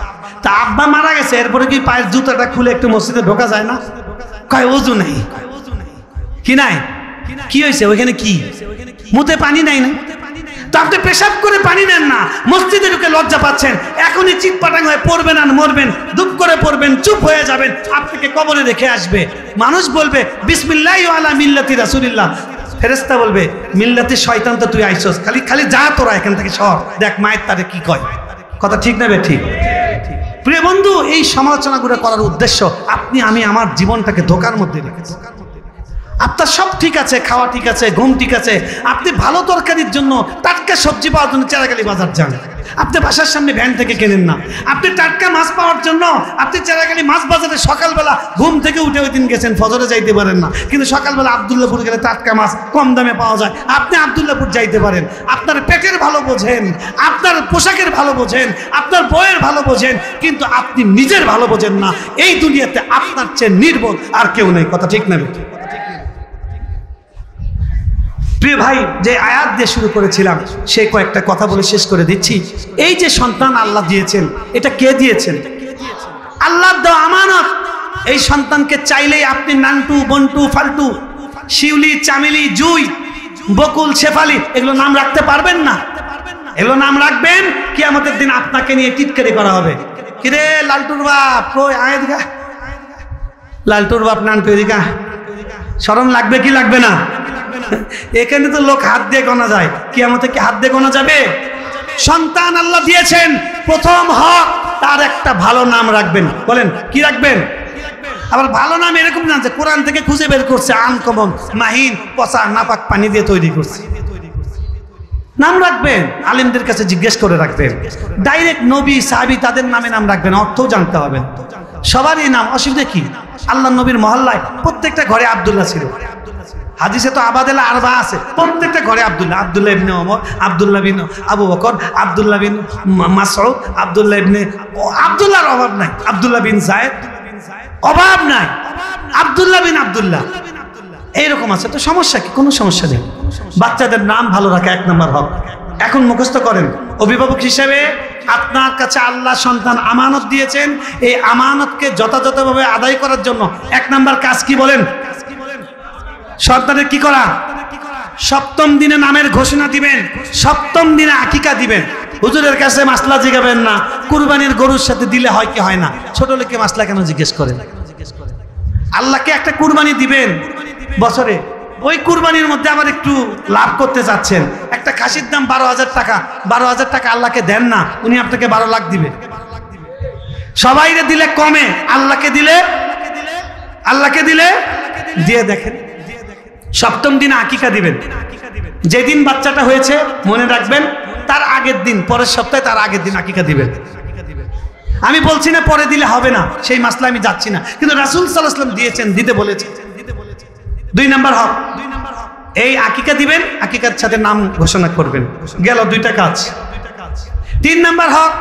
S2: তা আব্বা মারা গেছে, এরপরে কি পায়ের জুতাটা খুলে একটু মসজিদে ঢোকা যায় না? কয় ওযু নাই। কি নাই? কি হয়েছে? ওইখানে কি মুতে পানি নাই না? তো আপনি পেশাব করে পানি নেন না, মসজিদে ঢুকে লজ্জা পাচ্ছেন, এখনই চিৎপাটাং হয়ে পড়বেন আর মরবেন, দুপ করে পড়বেন, চুপ হয়ে যাবেন, আপনাকে কবরে রেখে আসবে। মানুষ বলবে বিসমিল্লাহি আলা মিল্লাতি রাসূলিল্লাহ, ফেরেশতা বলবে মিল্লাতি শয়তান তো তুই আইছস, খালি যা তোরা এখান থেকে সর, দেখ মায়ের তারে কি কয়। কথা ঠিক না বে ঠিক? প্রিয় বন্ধু, এই সমালোচনাগুলো করার উদ্দেশ্য আপনি আমি আমার জীবনটাকে ধোকার মধ্যে রেখেছি। আপনার সব ঠিক আছে, খাওয়া ঠিক আছে, ঘুম ঠিক আছে, আপনি ভালো তরকারির জন্য, টাটকা সবজি পাওয়ার জন্য চেরাগালি বাজার যান, আপনি বাসার সামনে ভ্যান থেকে কেনেন না। আপনি টাটকা মাছ পাওয়ার জন্য আপনি চেরাগালি মাছ বাজারে সকালবেলা ঘুম থেকে উঠে ওই দিন গেছেন, ফজরে যাইতে পারেন না, কিন্তু সকালবেলা আব্দুল্লাহপুর গেলে টাটকা মাছ কম দামে পাওয়া যায়, আপনি আব্দুল্লাহপুর যাইতে পারেন। আপনার পেটের ভালো বোঝেন, আপনার পোশাকের ভালো বোঝেন, আপনার বইয়ের ভালো বোঝেন, কিন্তু আপনি নিজের ভালো বোঝেন না। এই দুনিয়াতে আপনার চেয়ে নির্বোধ আর কেউ নেই। কথা ঠিক না? প্রিয় ভাই, যে আয়াত দিয়ে শুরু করেছিলাম সেই কয়েকটা কথা বলে শেষ করে দিচ্ছি। এই যে সন্তান আল্লাহ দিয়েছেন, এটা কে দিয়েছেন? আল্লাহর দেওয়া আমানত। এই সন্তানকে চাইলেই আপনি নান্টু, বন্টু, ফাল্টু, শিউলি, চামেলি, জুই, বকুল, শেফালি এগুলো নাম রাখতে পারবেন না। এগুলো নাম রাখবেন, কিয়ামতের দিন আপনাকে নিয়ে টিটকারি করা হবে। কিরে লালটুর বাপ, কই আয় দিকা, লালটুর বাপ নান্টু দিকা, শরম লাগবে কি লাগবে না? এখানে তো লোক হাত দিয়ে গোনা যায়, কিয়ামতে কি হাত দিয়ে গোনা যাবে? সন্তান আল্লাহ দিয়েছেন, প্রথম হক তার একটা ভালো নাম রাখবেন। বলেন কি রাখবেন? আবার ভালো নাম এরকম না যে কোরআন থেকে খুঁজে বের করছে, আনকমন, মাহিন, পচা, নাপাক পানি দিয়ে তৈরি করছে। নাম রাখবেন, আলেমদের কাছে জিজ্ঞেস করে রাখবেন। ডাইরেক্ট নবী, সাহাবী তাদের নামে নাম রাখবেন, অর্থও জানতে হবে। সবারই নাম, অসুবিধা কি? আল্লাহ নবীর মহল্লায় প্রত্যেকটা ঘরে আব্দুল্লাহ ছিল। হাদিসে তো আবাদেলা আরবা আছে, প্রত্যেকটা ঘরে আব্দুল্লাহ, আব্দুল্লাহ ইবনে ওমর, আব্দুল্লাহ বিন আবু বকর, আব্দুল্লাহ বিন মাসউদ, আব্দুল্লাহ ইবনে, আব্দুল্লাহর অভাব নাই। আব্দুল্লাহ বিন যায়েদ, অভাব নাই। আব্দুল্লাহ বিন আব্দুল্লাহ, এইরকম আছে, তো সমস্যা কি? কোনো সমস্যা নেই। বাচ্চাদের নাম ভালো রাখা 1 নম্বর হক। এখন মুখস্থ করেন, অভিভাবক হিসেবে আপনার কাছে আল্লাহ সন্তান আমানত দিয়েছেন, এই আমানতকে যথাযথভাবে আদায় করার জন্য 1 নম্বর কাজ কি বলেন? সন্তানের কি করা? 7ম দিনে নামের ঘোষণা দিবেন, 7ম দিনে আকিকা দিবেন। হুজুরের কাছে মাসলা জিজ্ঞাবেন না, কুরবানির গরুর সাথে দিলে হয় কি হয় না। ছোট লোকে মাসলা কেন জিজ্ঞেস করেন? আল্লাহকে একটা কুরবানি দিবেন বছরে, ওই কুরবানির মধ্যে আবার একটু লাভ করতে চাচ্ছেন, একটা খাসির দাম 12,000 টাকা, 12,000 টাকা আল্লাহকে দেন না, উনি আপনাকে 12 লাখ দিবে। সবাইরে দিলে কমে, আল্লাহকে দিলে দিয়ে দেখেন। 7ম দিনে আকিকা দিবেন। যেদিন বাচ্চাটা হয়েছে মনে রাখবেন, তার আগের দিন, পরের সপ্তাহে তার আগের দিন আকিকা দিবেন। আমি বলছি না পরে দিলে হবে না, সেই মাসলা আমি যাচ্ছি না, কিন্তু রাসূল সাল্লাল্লাহু আলাইহি ওয়াসাল্লাম দিয়েছেন, দিতে বলেছেন। 2 নম্বর হক, এই আকিকা দিবেন, আকিকার সাথে নাম ঘোষণা করবেন, গেল 2টা কাজ। 3 নম্বর হক,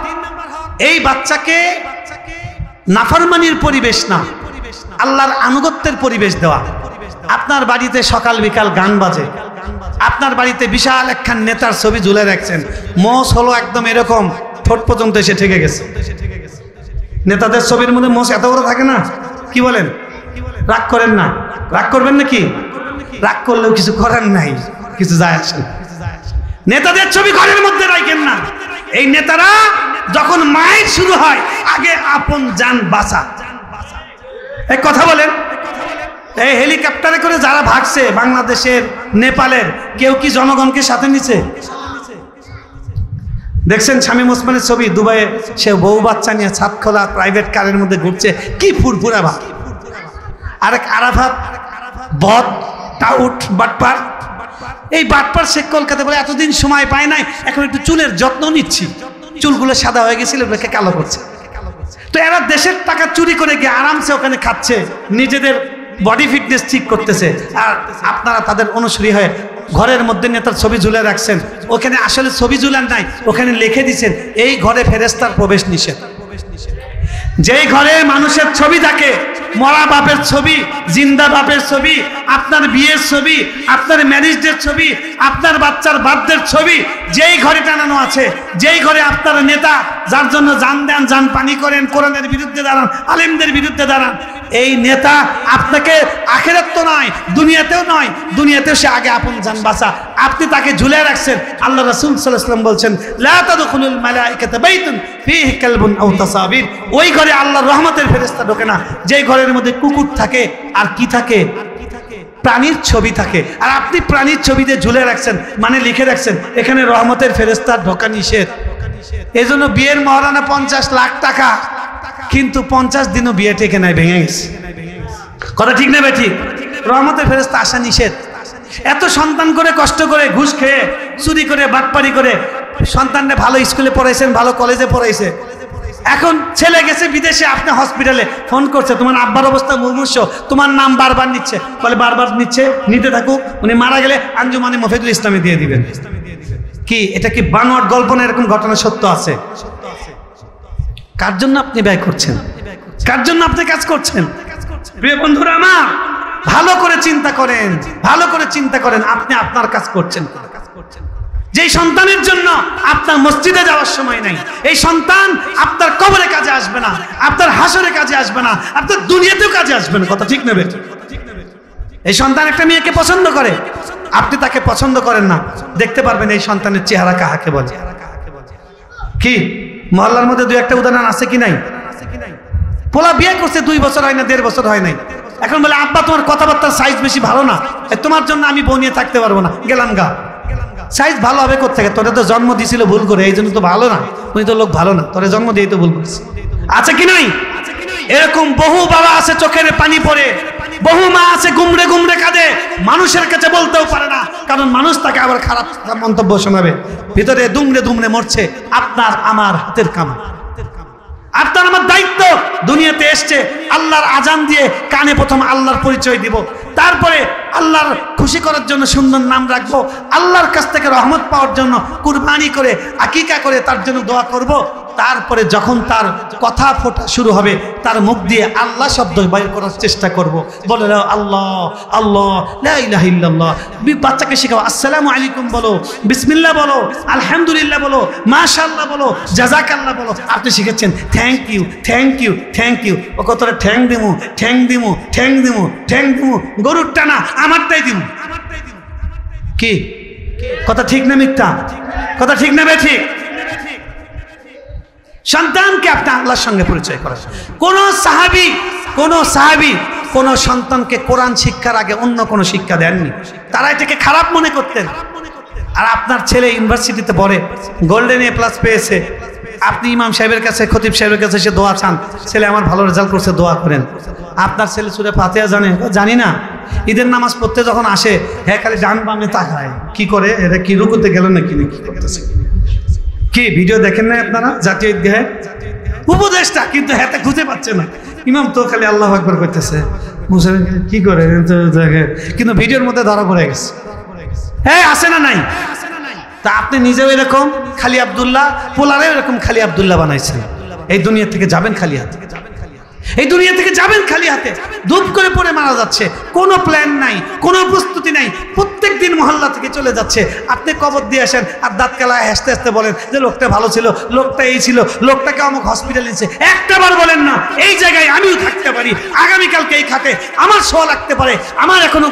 S2: এই বাচ্চাকে নাফরমানির পরিবেশ না, আল্লাহর আনুগত্যের পরিবেশ দেওয়া। আপনার বাড়িতে সকাল বিকাল গান বাজে, আপনার বাড়িতে বিশাল একখান নেতার ছবি ঝুলে রাখছেন, মোষ হলো একদম এরকম ঠোঁট পর্যন্ত এসে ঠেকে গেছে। নেতাদের ছবির মধ্যে মোষ এত বড় থাকে না, কি বলেন? রাগ করেন না, রাগ করবেন নাকি? রাগ করলেও কিছু করার নাই, কিছু যায় আসে না। নেতাদের ছবি ঘরের মধ্যে রাখেন না। এই নেতারা যখন মাইক শুরু হয়, আগে আপন জান বাঁচা। এই কথা বলেন, এই হেলিকপ্টারে করে যারা ভাগছে বাংলাদেশের, নেপালের, কেউ কি জনগণকে সাথে নিছে? দেখছেন শামীম ওসমানের ছবি, দুবাইয়ে সে বউ বাচ্চা নিয়ে ছাদখোলা প্রাইভেট কারের মধ্যে ঘুরছে, কি ফুরফুরা ভাব। আরেক আরাফাত বদ টাউট বাটপার, এই বাটপার সে কলকাতা বলে এতদিন সময় পায় নাই, এখন একটু চুলের যত্ন নিচ্ছি, চুলগুলো সাদা হয়ে গেছিল, ওকে কালো করছে। তো এরা দেশের টাকা চুরি করে গিয়ে আরামসে ওখানে খাচ্ছে, নিজেদের বডি ফিটনেস ঠিক করতেছে, আর আপনারা তাদের অনুসারী হয়ে ঘরের মধ্যে নেতার ছবি ঝুলে রাখছেন। ওখানে আসলে ছবি ঝুলান নাই, ওখানে লিখে দিচ্ছেন এই ঘরে ফেরেশতার প্রবেশ নিষেধ। যেই ঘরে মানুষের ছবি থাকে, মরা বাপের ছবি, জিন্দা বাপের ছবি, আপনার বিয়ের ছবি, আপনার ম্যারেজের ছবি, আপনার বাচ্চার বার্থডের ছবি, যেই ঘরে টানানো আছে, যেই ঘরে আপনার নেতা যার জন্য জান দেন, জান পানি করেন, কোরআনের বিরুদ্ধে দাঁড়ান, আলেমদের বিরুদ্ধে দাঁড়ান, এই নেতা আপনাকে আখিরাত তো নয়, দুনিয়াতেও নয়, দুনিয়াতেও সে আগে আপন জান বাঁচা, আপনি তাকে ঝুলে রাখছেন। আল্লাহ রাসূল সাল্লাল্লাহু আলাইহি ওয়াসাল্লাম বলছেন, লা তাদখুলুল মালায়েকাতু বাইতুন ফীহি কালবুন আও তাসাবির, ওই ঘরে আল্লাহর রহমতের ফেরেশতা ঢোকে না যেই ঘরের মধ্যে কুকুর থাকে আর কি থাকে, প্রাণীর ছবি থাকে। আর আপনি প্রাণীর ছবিতে ঝুলে রাখছেন, মানে লিখে রাখছেন এখানে রহমতের ফেরেশতা ঢোকা নিষেধ। এজন্য বিয়ের মহারণা 50 লাখ টাকা, কিন্তু 50 দিনও বিয়ে টেকে নাই, ভেঙে গেছে। কথা ঠিক না বেঠিক? রহমতের ফেরেশতা আসা নিষেধ। এত সন্তান করে কষ্ট করে ঘুষ খেয়ে চুরি করে বাটপারি করে সন্তানকে ভালো স্কুলে পড়াইছেন, ভালো কলেজে পড়াইছে, এখন ছেলে গেছে বিদেশে, আপনি হসপিটালে ফোন করছে, তোমার আব্বার অবস্থা মুমূর্ষ, তোমার নাম বারবার নিচ্ছে, বলে বারবার নিচ্ছে, নিতে থাকুক, উনি মারা গেলে আঞ্জুমানে মফিদুল ইসলামে দিয়ে দিবেন। কি এটা কি বানোয়াট গল্প না? এরকম ঘটনা সত্য আছে। কার জন্য আপনি ব্যয় করছেন? কার জন্য আপনি কাজ করছেন? প্রিয় বন্ধুরা আমার, ভালো করে চিন্তা করেন, ভালো করে চিন্তা করেন, আপনি আপনার কাজ করছেন। যেই সন্তানের জন্য আপনার মসজিদে যাওয়ার সময় নাই, এই সন্তান আপনার কবরে কাজে আসবে না, আপনার হাসরে কাজে আসবে না, আপনার দুনিয়াতেও কাজে আসবে না। কথা ঠিক নেবে? এই সন্তান একটা মেয়েকে পছন্দ করে, আপনি তাকে পছন্দ করেন না, দেখতে পারবেন এই সন্তানের চেহারা কাহাকে বলে। কি মহল্লার মধ্যে 2-1টা উদাহরণ আছে কি নাই? পোলা বিয়ে করছে 2 বছর হয় না, 1.5 বছর হয় নাই, এখন বলে আব্বা তোমার কথাবার্তার সাইজ বেশি ভালো না, তোমার জন্য আমি বউ নিয়ে থাকতে পারবো না, গেলাম গা। সাইজ ভালো হবে কোথেকে? তোরে তো জন্ম দিছিল ভুল করে, এই জন্য তো ভালো না, উনি তো লোক ভালো না, তোরে জন্ম দিয়েই তো ভুল করছে। আছে কি নাই? এরকম বহু বাবা আছে চোখের পানি পড়ে, বহু মা আছে গুমড়ে গুমড়ে কাঁদে, মানুষের কাছে বলতেও পারে না, কারণ মানুষ তাকে আবার খারাপ মন্তব্য শোনাবে, ভিতরে দুমড়ে দুমড়ে মরছে। আপনার আমার হাতের কাম, আপনার আমার দায়িত্ব। দুনিয়াতে এসছে, আল্লাহর আজান দিয়ে কানে প্রথম আল্লাহর পরিচয় দিব, তারপরে আল্লাহর খুশি করার জন্য সুন্দর নাম রাখবো, আল্লাহর কাছ থেকে রহমত পাওয়ার জন্য কুরবানি করে আকিকা করে তার জন্য দোয়া করব। তারপরে যখন তার কথা ফোটা শুরু হবে তার মুখ দিয়ে আল্লাহ শব্দ বাইর করার চেষ্টা করব। বলে আল্লাহ আল্লাহ লা ইলাহা ইল্লাল্লাহ। বাচ্চাকে শেখাও আসসালামু আলাইকুম বলো, বিসমিল্লাহ বলো, আলহামদুলিল্লাহ বলো, মাশাআল্লাহ বলো, জাযাকাল্লাহ বলো। আপনি শিখেছেন thank you thank you thank you. ও কতটা ঠ্যাং দিমু ঠ্যাং দিমু ঠ্যাং দিমু ঠ্যাং দিমু, গরুর টানা আমারটাই দিমু। কি কথা ঠিক না মিথ্যা? কথা ঠিক না বেঠিক? সন্তানকে আপনি আল্লাহর সঙ্গে পরিচয় করেন। কোন সাহাবী কোন সন্তানকে কোরআন শিক্ষার আগে অন্য কোন শিক্ষা দেননি। তারা এটাকে খারাপ মনে করতেন। আর আপনার ছেলে ইউনিভার্সিটিতে পড়ে, গোল্ডেন A+ পেয়েছে, আপনি ইমাম সাহেবের কাছে, খতিব সাহেবের কাছে এসে দোয়া চান, ছেলে আমার ভালো রেজাল্ট করছে দোয়া করেন। আপনার ছেলে সূরা ফাতিহা জানে? জানি না। ঈদের নামাজ পড়তে যখন আসে, হ্যাঁ খালি ডান বামে তাকায়। কি করে? এটা কি রুকুতে গেল নাকি? কি ভিডিও দেখেন না আপনারা? জাতীয় ঈদগাহে উপদেশটা কিন্তু হাতে খুঁজে পাচ্ছে না। ইমাম তো খালি আল্লাহু আকবার করতেছে, কি করে কিন্তু ভিডিওর মধ্যে ধরা পড়ে গেছে। হ্যাঁ আসে না নাই? তা আপনি নিজেও এরকম খালি আব্দুল্লাহ, পোলারেও এরকম খালি আব্দুল্লাহ বানাইছেন। এই দুনিয়া থেকে যাবেন খালি হাতে, এই দুনিয়া থেকে যাবেন খালি হাতে। ধূপ করে পড়ে মারা যাচ্ছে, কোনো প্ল্যান নাই, কোনো প্রস্তুতি নাই, প্রত্যেক দিন মহল্লা থেকে চলে যাচ্ছে। আপনি কবর দিয়ে আসেন আর দাঁত কালায় হাসতে হাসতে বলেন যে লোকটা ভালো ছিল, লোকটা এই ছিল, লোকটাকে আমাকে হসপিটালে নিচ্ছে। একটাবার বলেন না এই জায়গায় আমিও থাকতে পারি, আগামীকালকে এই খাতে আমার শোয়া লাগতে পারে, আমার এখনো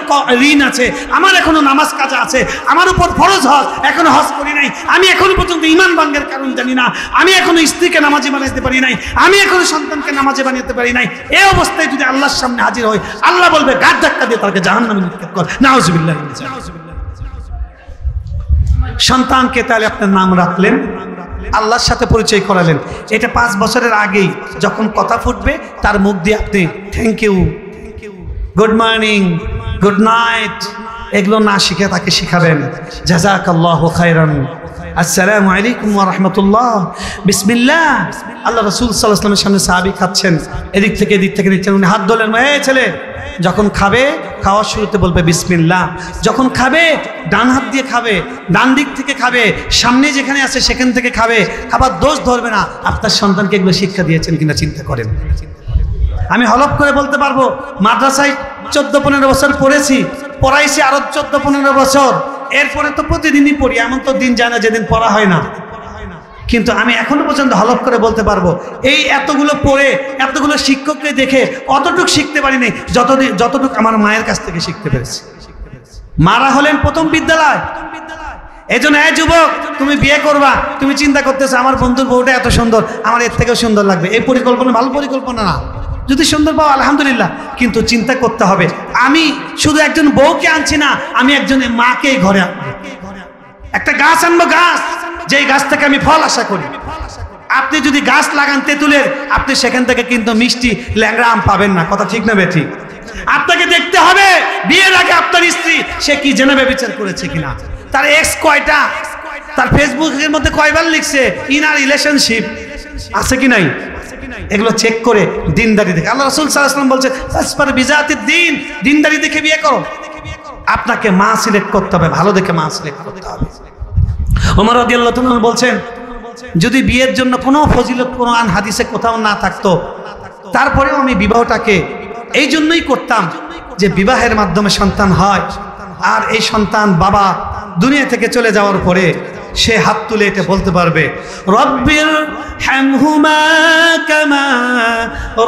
S2: ঋণ আছে, আমার এখনো নামাজ কাজা আছে, আমার উপর ফরজ হজ এখনো হজ করি নাই, আমি এখনো পর্যন্ত ইমান ভাঙ্গের কারণ জানি না, আমি এখনো স্ত্রীকে নামাজি বানাইতে পারি নাই, আমি এখনো সন্তানকে নামাজি বানাতে পারি নাই। এই অবস্থায় যদি আল্লাহর সামনে হাজির হয়, আল্লাহ বলবে গাছ ধাক্কা দিয়ে তাকে জাহান্নামে নিক্ষেপ কর। নাউজুবিল্লাহ। সন্তানকে তাহলে আপনার নাম রাখলেন, আল্লাহর সাথে পরিচয় করালেন। এটা 5 বছরের আগেই যখন কথা ফুটবে তার মুখ দিয়ে আপনি thank you, good morning, good night এগুলো না শিখে তাকে শিখাবেন জাযাকাল্লাহু খায়রান, আসসালামু আলাইকুম ওয়া রাহমাতুল্লাহ, বিসমিল্লাহ। আল্লাহ রাসূল সাল্লাল্লাহু আলাইহি ওয়াসাল্লামের সামনে সাহাবী খাচ্ছেন, এদিক থেকে নিচ্ছেন, উনি হাত ধরলেন, এই ছেলে যখন খাবে খাওয়ার শুরুতে বলবে বিসমিল্লাহ। যখন খাবে ডান হাত দিয়ে খাবে, ডান দিক থেকে খাবে, সামনে যেখানে আছে সেখান থেকে খাবে, খাবার দোষ ধরবে না। আপনার সন্তানকে এগুলো শিক্ষা দিয়েছেন কিনা চিন্তা করেন। আমি হলফ করে বলতে পারবো মাদ্রাসায় 14-15 বছর পড়েছি, পড়াইছি আরো 14-15 বছর, এরপরে তো প্রতিদিনই পড়ি, এমন তো দিন যায় না যেদিন পড়া হয় না। কিন্তু আমি এখনো পর্যন্ত হলফ করে বলতে পারবো এই এতগুলো পড়ে এতগুলো শিক্ষককে দেখে অতটুক শিখতে পারিনি যতটুক আমার মায়ের কাছ থেকে শিখতে পেরেছি। মারা হলেন প্রথম বিদ্যালয়। এই জন্য এই যুবক, তুমি বিয়ে করবা, তুমি চিন্তা করতেছো আমার বন্ধুর বউটা এত সুন্দর, আমার এর থেকেও সুন্দর লাগবে। এই পরিকল্পনা ভালো পরিকল্পনা না। যদি সুন্দর পাও আলহামদুলিল্লাহ, কিন্তু চিন্তা করতে হবে আমি শুধু একজন বউকে আনছি না, আমি একজন মাকে ঘরে আনবো। একটা গাছ আনবো, গাছ যেই গাছ থেকে আমি ফল আশা করি। আপনি যদি গাছ লাগান তেঁতুলের, আপনি সেখান থেকে কিন্তু মিষ্টি ল্যাংড়া আম পাবেন না। কথা ঠিক না বেঠিক? আপনাকে দেখতে হবে বিয়ের আগে আপনার স্ত্রী সে কি জেনে বিচার করেছে কিনা, তার এক্স কয়টা, তার ফেসবুকের মধ্যে কয়বার লিখছে, ইনার রিলেশনশিপ আছে কি নাই, এগুলো চেক করে দিনদারি দেখে। আল্লাহ রাসূল সাল্লাল্লাহু আলাইহি ওয়াসাল্লাম বলছে ফাসফার বিজাতিদ দ্বীন, দিনদারি দেখে বিয়ে করো। আপনাকে মা সিলেক্ট করতে হবে, ভালো দেখে মা সিলেক্ট করতে হবে। ওমর রাদিয়াল্লাহু তাআলা বলছেন যদি বিয়ের জন্য কোনো ফজিলত কোরআন হাদিসে কোথাও না থাকতো, তারপরেও আমি বিবাহটাকে এই জন্যই করতাম যে বিবাহের মাধ্যমে সন্তান হয়, আর এই সন্তান বাবা দুনিয়া থেকে চলে যাওয়ার পরে সে হাত তুলে এটা বলতে পারবে রব্বির হামহুমা কামা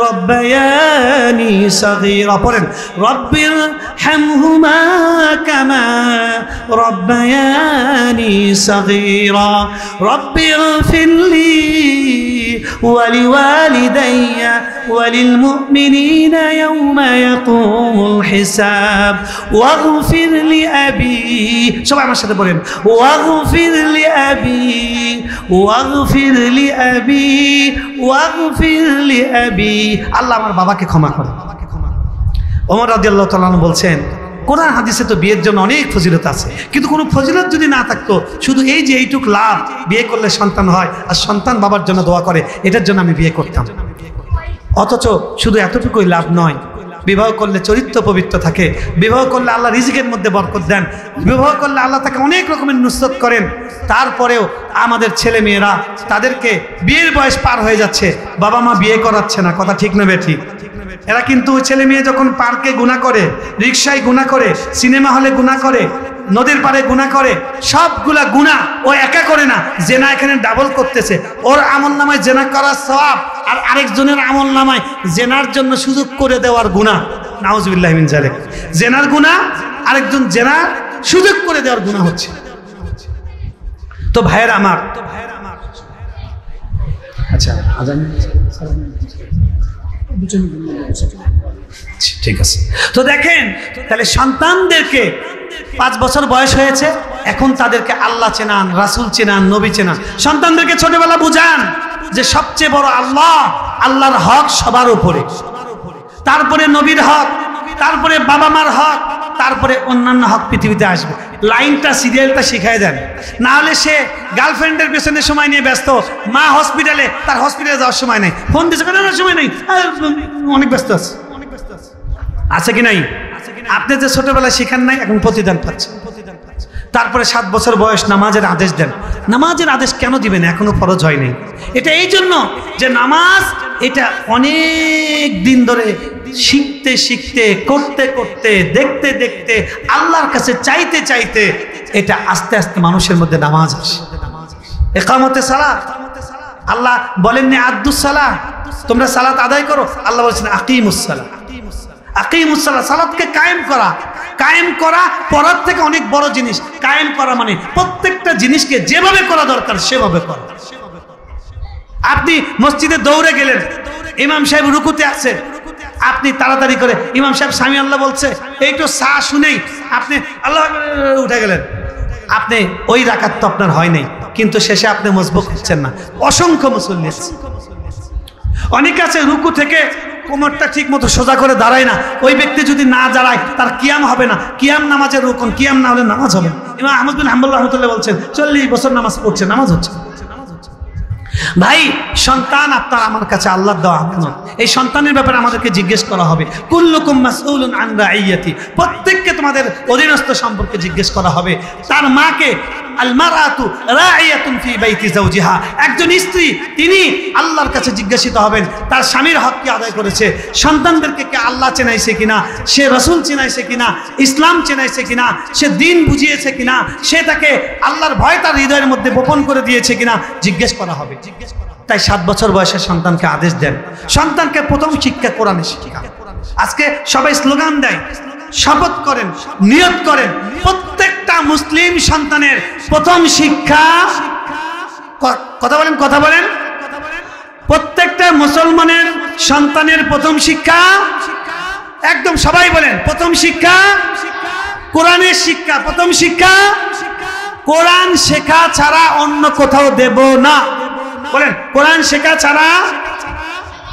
S2: রব্বায়ানি সাগীরা। পড়েন রব্বির হামহুমা কামা রব্বায়ানি সাগীরা রব্বির ফিরলি ওয়ালিওয়ালিদাইয়া ওয়ালিল মুমিনিনা ইয়াওমা ইয়াকুমুল হিসাব ওয়াগফির লি আবি। সবাই আমার সাথে বলেন ওয়াগফির লি আবি ওয়াগফির লি আবি ওয়াগফির লি আবি। আল্লাহ আমার বাবাকে ক্ষমা করে। ওমর রাদিয়াল্লাহু তাআলা বলছেন কোরআন হাদিসে তো বিয়ের জন্য অনেক ফজিলত আছে, কিন্তু কোনো ফজিলত যদি না থাকতো, শুধু এই যে এইটুক লাভ বিয়ে করলে সন্তান হয় আর সন্তান বাবার জন্য দোয়া করে, এটার জন্য আমি বিয়ে করতাম। অথচ শুধু এতটুকুই লাভ নয়, বিবাহ করলে চরিত্র পবিত্র থাকে, বিবাহ করলে আল্লাহ রিজিকের মধ্যে বরকত দেন, বিবাহ করলে আল্লাহ তাকে অনেক রকমের নুসরত করেন। তারপরেও আমাদের ছেলে মেয়েরা তাদেরকে বিয়ের বয়স পার হয়ে যাচ্ছে, বাবা মা বিয়ে করাচ্ছে না। কথা ঠিক না বেঠিক? এরা কিন্তু ছেলে মেয়ে যখন পার্কে গুনাহ করে, রিকশায় গুনাহ করে, সিনেমা হলে গুনাহ করে, নদীর পাড়ে গুনাহ করে, সবগুলা গুনাহ ও একা করে না, জেনা এখানে ডাবল করতেছে। ওর আমল নামায় জেনা করার সওয়াব আর আরেকজনের আমল নামায় জেনার জন্য সুযোগ করে দেওয়ার গুনাহ। নাউজুবিল্লাহি মিন যালিক। জেনার গুনাহ আরেকজন জেনার সুযোগ করে দেওয়ার গুনাহ হচ্ছে। তো ভাইয়ের আমার, আচ্ছা আজান ঠিক আছে। তো দেখেন তাহলে সন্তানদেরকে 5 বছর বয়স হয়েছে, এখন তাদেরকে আল্লাহ চেনান, রাসূল চেনান, নবী চেনান। সন্তানদেরকে ছোটবেলা বুঝান যে সবচেয়ে বড় আল্লাহ, আল্লাহর হক সবার উপরে, তারপরে নবীর হক, তারপরে বাবা মার হক, তারপরে অন্যান্য হক পৃথিবীতে আসবে। লাইনটা সিরিয়ালটা শিখাই দেন, না হলে সে গার্লফ্রেন্ডের পেছনে সময় নিয়ে ব্যস্ত, মা হসপিটালে, তার হসপিটালে যাওয়ার সময় নেই, ফোন দিচ্ছে কেন সময় নেই, অনেক ব্যস্ত আছে। আছে কি নাই? আপনি যে ছোটবেলায় শিখান নাই, এখন প্রতিদান পাচ্ছেন। তারপরে 7 বছর বয়স নামাজের আদেশ দেন। নামাজের আদেশ কেন দিবেন? এখনো ফরজ হয় নাই। এটা এই জন্য যে নামাজ এটা অনেক দিন ধরে শিখতে শিখতে, করতে করতে, দেখতে দেখতে, আল্লাহর কাছে চাইতে চাইতে এটা আস্তে আস্তে মানুষের মধ্যে নামাজ আসে। ইকামতে সালাত, আল্লাহ বলেননি আদ্দুস সালাহ, তোমরা সালাত আদায় করো। আল্লাহ বলেছেন আকিমুস সালাহ। আকিমুস সালাহ, সালাতকে কায়েম করা। কায়েম করা পড়ার থেকে অনেক বড় জিনিস। কায়েম করা মানে প্রত্যেকটা জিনিসকে যেভাবে করা দরকার সেভাবে করা। আপনি মসজিদে দৌড়ে গেলেন, ইমাম সাহেব রুকুতে আছে, আপনি তাড়াতাড়ি করে ইমাম সাহেব সামি আল্লাহ বলছে, একটু সা শুনেই আপনি আল্লাহ উঠে গেলেন। আপনি ওই রাকাত তো আপনার হয় নাই, কিন্তু শেষে আপনি মজবুত হচ্ছেন না। অসংখ্য মুসল্লি আছে, অনেক আছে রুকু থেকে কোমরটা ঠিক মতো সোজা করে দাঁড়ায় না। ওই ব্যক্তি যদি না দাঁড়ায় তার কিয়াম হবে না। কিয়াম নামাজের রুকন, কিয়াম না হলে নামাজ হবে না। ইমাম আহমদ বিন হাম্বল রাহমাতুল্লাহ বলছেন 40 বছর নামাজ পড়ছে, নামাজ হচ্ছে। ভাই, সন্তান আপনার আমার কাছে আল্লাহর দেওয়া আমানত। এই সন্তানের ব্যাপারে আমাদেরকে জিজ্ঞেস করা হবে। কুল্লুকুম মাসউলুন আন রাইয়াতি, প্রত্যেককে তোমাদের অধীনস্থ সম্পর্কে জিজ্ঞেস করা হবে। তার মাকে আল মারাতু রাইয়াতুন ফি বাইতি যাওজিহা, একজন স্ত্রী তিনি আল্লাহর কাছে জিজ্ঞাসিত হবেন তার স্বামীর হক কি আদায় করেছে। সন্তানদেরকে কে আল্লাহ চেনাইছে কিনা, সে রাসূল চেনাইছে কিনা, ইসলাম চেনাইছে কিনা, সে দ্বীন বুঝিয়েছে কিনা, সে তাকে আল্লাহর ভয় তার হৃদয়ের মধ্যে বপন করে দিয়েছে কিনা জিজ্ঞেস করা হবে। তাই 7 বছর বয়সে সন্তানকে আদেশ দেন, সন্তানকে প্রথম শিক্ষা কোরআনের শিক্ষা। আজকে সবাই স্লোগান দেয়, শপথ করেন, নিয়ত করেন, প্রত্যেকটা মুসলিম সন্তানের প্রথম শিক্ষা, কথা বলেন, কথা বলেন, প্রত্যেকটা মুসলমানের সন্তানের প্রথম শিক্ষা, একদম সবাই বলেন, প্রথম শিক্ষা কোরআনের শিক্ষা। প্রথম শিক্ষা কোরআন শেখা ছাড়া অন্য কোথাও দেব না। বলেন, কোরআন শেখা ছাড়া।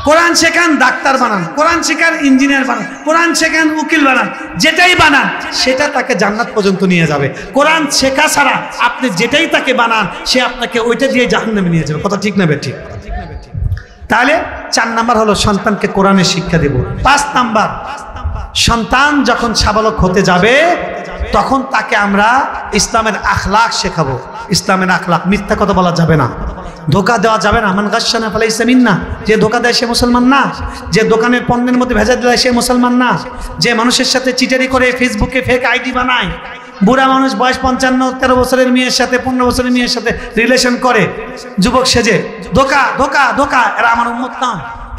S2: কোরআন শেখান ডাক্তার বানান, কোরআন শেখান ইঞ্জিনিয়ার বানান, কোরআন শেখান উকিল বানান, যেটাই বানান সেটা তাকে জান্নাত পর্যন্ত নিয়ে যাবে। কোরআন শেখা ছাড়া আপনি যেটাই তাকে বানান সে আপনাকে ওইটা দিয়ে জাহান্নামে নিয়ে যাবে। কথা ঠিক না বেঠিক? তাহলে 4 নাম্বার হলো সন্তানকে কোরআনের শিক্ষা দেব। 5 নাম্বার, সন্তান যখন সাবালক হতে যাবে তখন তাকে আমরা ইসলামের আখলাক শেখাবো। ইসলামের আখলাক, মিথ্যা কথা বলা যাবে না, ধোকা দেওয়া যাবে না। মান গাশশানা ফালাইসা মিন্না, যে ধোকা দেয় সে মুসলমান না। যে দোকানের পণ্যের মধ্যে ভেজাল দেয় সে মুসলমান না। যে মানুষের সাথে চিটারি করে ফেসবুকে ফেক আইডি বানায়, বুড়া মানুষ বয়স 55-13 বছরের মেয়ের সাথে 15 বছরের মেয়ের সাথে রিলেশন করে যুবক সেজে, ধোকা ধোকা ধোকা, এরা আমার উম্মত না।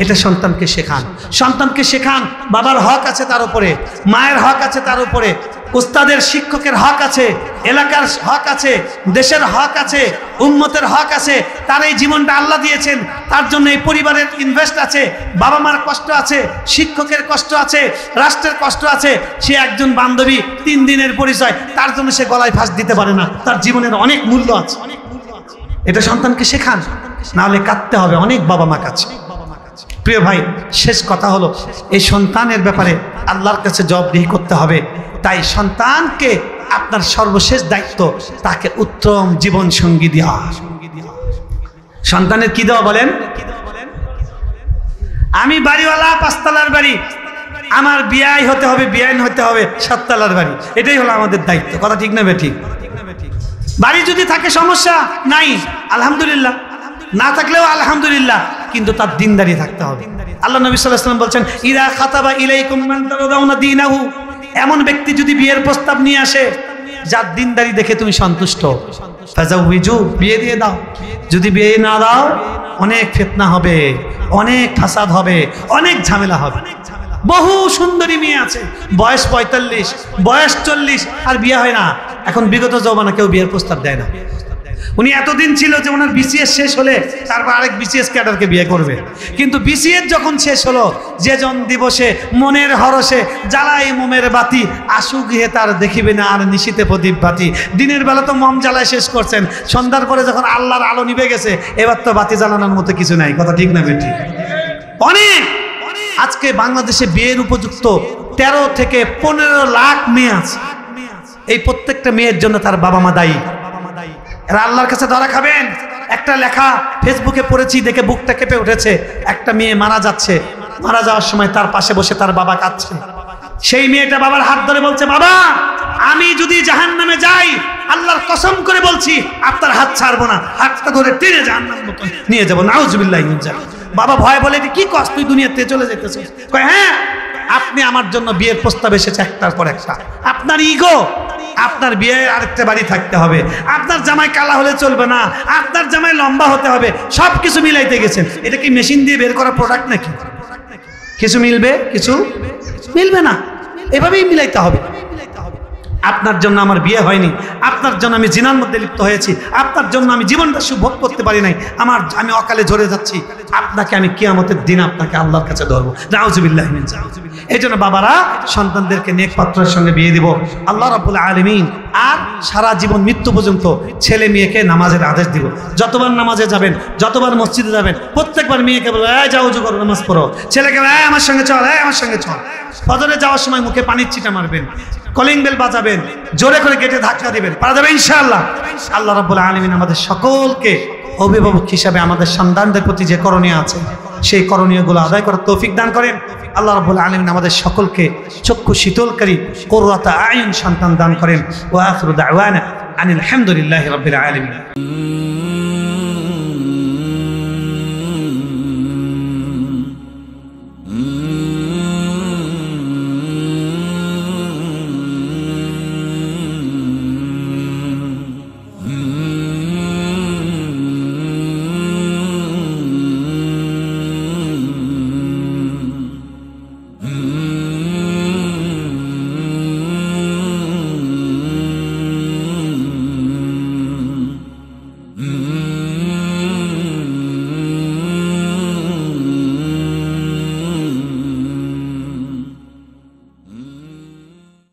S2: এটা সন্তানকে শেখান। সন্তানকে শেখান বাবার হক আছে তার উপরে, মায়ের হক আছে তার উপরে, উস্তাদের শিক্ষকের হক আছে, এলাকার হক আছে, দেশের হক আছে, উম্মতের হক আছে। তার এই জীবনটা আল্লাহ দিয়েছেন, তার জন্য এই পরিবারের ইনভেস্ট আছে, বাবা মার কষ্ট আছে, শিক্ষকের কষ্ট আছে, রাষ্ট্রের কষ্ট আছে। সে একজন বান্ধবী 3 দিনের পরিচয়, তার জন্য সে গলায় ফাঁস দিতে পারে না। তার জীবনের অনেক মূল্য আছে। এটা সন্তানকে শেখান, না হলে কাঁদতে হবে অনেক বাবা মা কাছে। প্রিয় ভাই, শেষ কথা হলো এই সন্তানের ব্যাপারে আল্লাহর কাছে জবাবদিহি করতে হবে। তাই সন্তানকে আপনার সর্বশেষ দায়িত্ব তাকে উত্তম জীবন সঙ্গী দেওয়া। সন্তানের কি দেওয়া বলেন? আমি বাড়িওয়ালা, 5 তলার বাড়ি, আমার বিয়াই হতে হবে, বিয়াইন হতে হবে সাততলার বাড়ি, এটাই হলো আমাদের দায়িত্ব। কথা ঠিক না বেঠিক? বাড়ি যদি থাকে সমস্যা নাই, আলহামদুলিল্লাহ, না থাকলেও আলহামদুলিল্লাহ, কিন্তু তার দিনদারি থাকতে হবে। আল্লাহ নবী সাল্লাল্লাহু আলাইহি ওয়াসাল্লাম বলছেন, ইদা খাতাবা ইলাইকুম মান তারাদাউনা দীনাহু, এমন ব্যক্তি যদি বিয়ের প্রস্তাব নিয়ে আসে যার দিনদারি দেখে তুমি সন্তুষ্ট, ফাজাউইজু, বিয়ে দিয়ে দাও। যদি বিয়ে না দাও অনেক ফিতনা হবে, অনেক ফাসাদ হবে, অনেক ঝামেলা হবে। বহু সুন্দরী মেয়ে আছে, বয়স 45, বয়স 40, আর বিয়ে হয় না। এখন বিগত যৌবনে কেউ বিয়ের প্রস্তাব দেয় না। উনি এতদিন ছিল যে ওনার বিসিএস শেষ হলে তারপর আরেক বিসিএস ক্যাডারকে বিয়ে করবে, কিন্তু বিসিএস যখন শেষ হলো, যে জন দিবসে মনের হরসে জ্বালায় মোমের বাতি, আসু গৃহে তার দেখিবে না আর নিশিতে প্রদীপ বাতি। দিনের বেলা তো মম জ্বালায় শেষ করছেন, সন্ধ্যার পরে যখন আল্লাহর আলো নিভে গেছে, এবার তো বাতি জ্বালানোর মতো কিছু নাই। কথা ঠিক না বেঠিক? অনেক আজকে বাংলাদেশে বিয়ের উপযুক্ত 13 থেকে 15 লাখ মেয়ে আছে। এই প্রত্যেকটা মেয়ের জন্য তার বাবা মা দায়ী। এরা আল্লাহর কাছে ধরা খাবেন। একটা লেখা ফেসবুকে পড়েছি, দেখে বুকটা কেঁপে উঠেছে। একটা মেয়ে মারা যাচ্ছে, মারা যাওয়ার সময় তার পাশে বসে তার বাবা কাঁদছে। সেই মেয়েটা বাবার হাত ধরে বলছে, বাবা আমি যদি জাহান্নামে যাই, আল্লাহর কসম করে বলছি আপনার হাত ছাড়বো না, হাতটা ধরে টেনে জাহান্নাম মতো নিয়ে যাবো, নাউজুবিল্লাহি মিন যালিক। বাবা ভয় বলে, কি কষ্ট, তুই দুনিয়াতে চলে যেতেছিস? কয়, হ্যাঁ, আপনি আমার জন্য বিয়ের প্রস্তাব এসেছে একটার পর একটা। আপনার ইগো, আপনার বিয়ে আরেকটা বাড়ি থাকতে হবে, আপনার জামাই কালা হলে চলবে না, আপনার জামাই লম্বা হতে হবে, সবকিছু মিলাইতে গেছেন। এটা কি মেশিন দিয়ে বের করা প্রোডাক্ট নাকি? কিছু মিলবে, কিছু মিলবে না, এভাবেই মিলাইতে হবে। আপনার জন্য আমার বিয়ে হয়নি, আপনার জন্য আমি জিনার মধ্যে লিপ্ত হয়েছি, আপনার জন্য আমি জীবনটা সুভোগ করতে পারি নাই, আমি অকালে ঝরে যাচ্ছি, আপনাকে আমি কিয়ামতের দিন আপনাকে আল্লাহর কাছে ধরবো, নাউজুবিল্লাহি মিন যালিক। এই জন্য বাবারা সন্তানদেরকে নেক পাত্রের সঙ্গে বিয়ে দিব। আল্লাহ রাব্বুল আলামিন আর সারা জীবন মৃত্যু পর্যন্ত ছেলে মেয়েকে নামাজের আদেশ দিব। যতবার নামাজে যাবেন, যতবার মসজিদে যাবেন, প্রত্যেকবার মেয়েকে বলবো, এই যাও ওযু করো, নামাজ পড়ো। ছেলেকে এই আমার সঙ্গে চল, এই আমার সঙ্গে চল। ফজরে যাওয়ার সময় মুখে পানির ছিটা মারবেন, কলিং বেল বাজাবেন, জোরে করে গেটে ধাক্কা দিবেন, পারা যাবে ইনশাআল্লাহ। আল্লাহ রাব্বুল আলামিন আমাদের সকলকে অভিভাবক হিসাবে আমাদের সন্তানদের প্রতি যে করণীয় আছে সেই করণীয়গুলো আদায় করার তৌফিক দান করেন। আল্লাহ রাব্বুল আলামিন আমাদের সকলকে চক্ষু শীতলকারী কুররাতা আয়ুন সন্তান দান করেন। ওয়া আখিরু দাওয়ানা আনিল হামদুলিল্লাহি রাব্বিল আলামিন।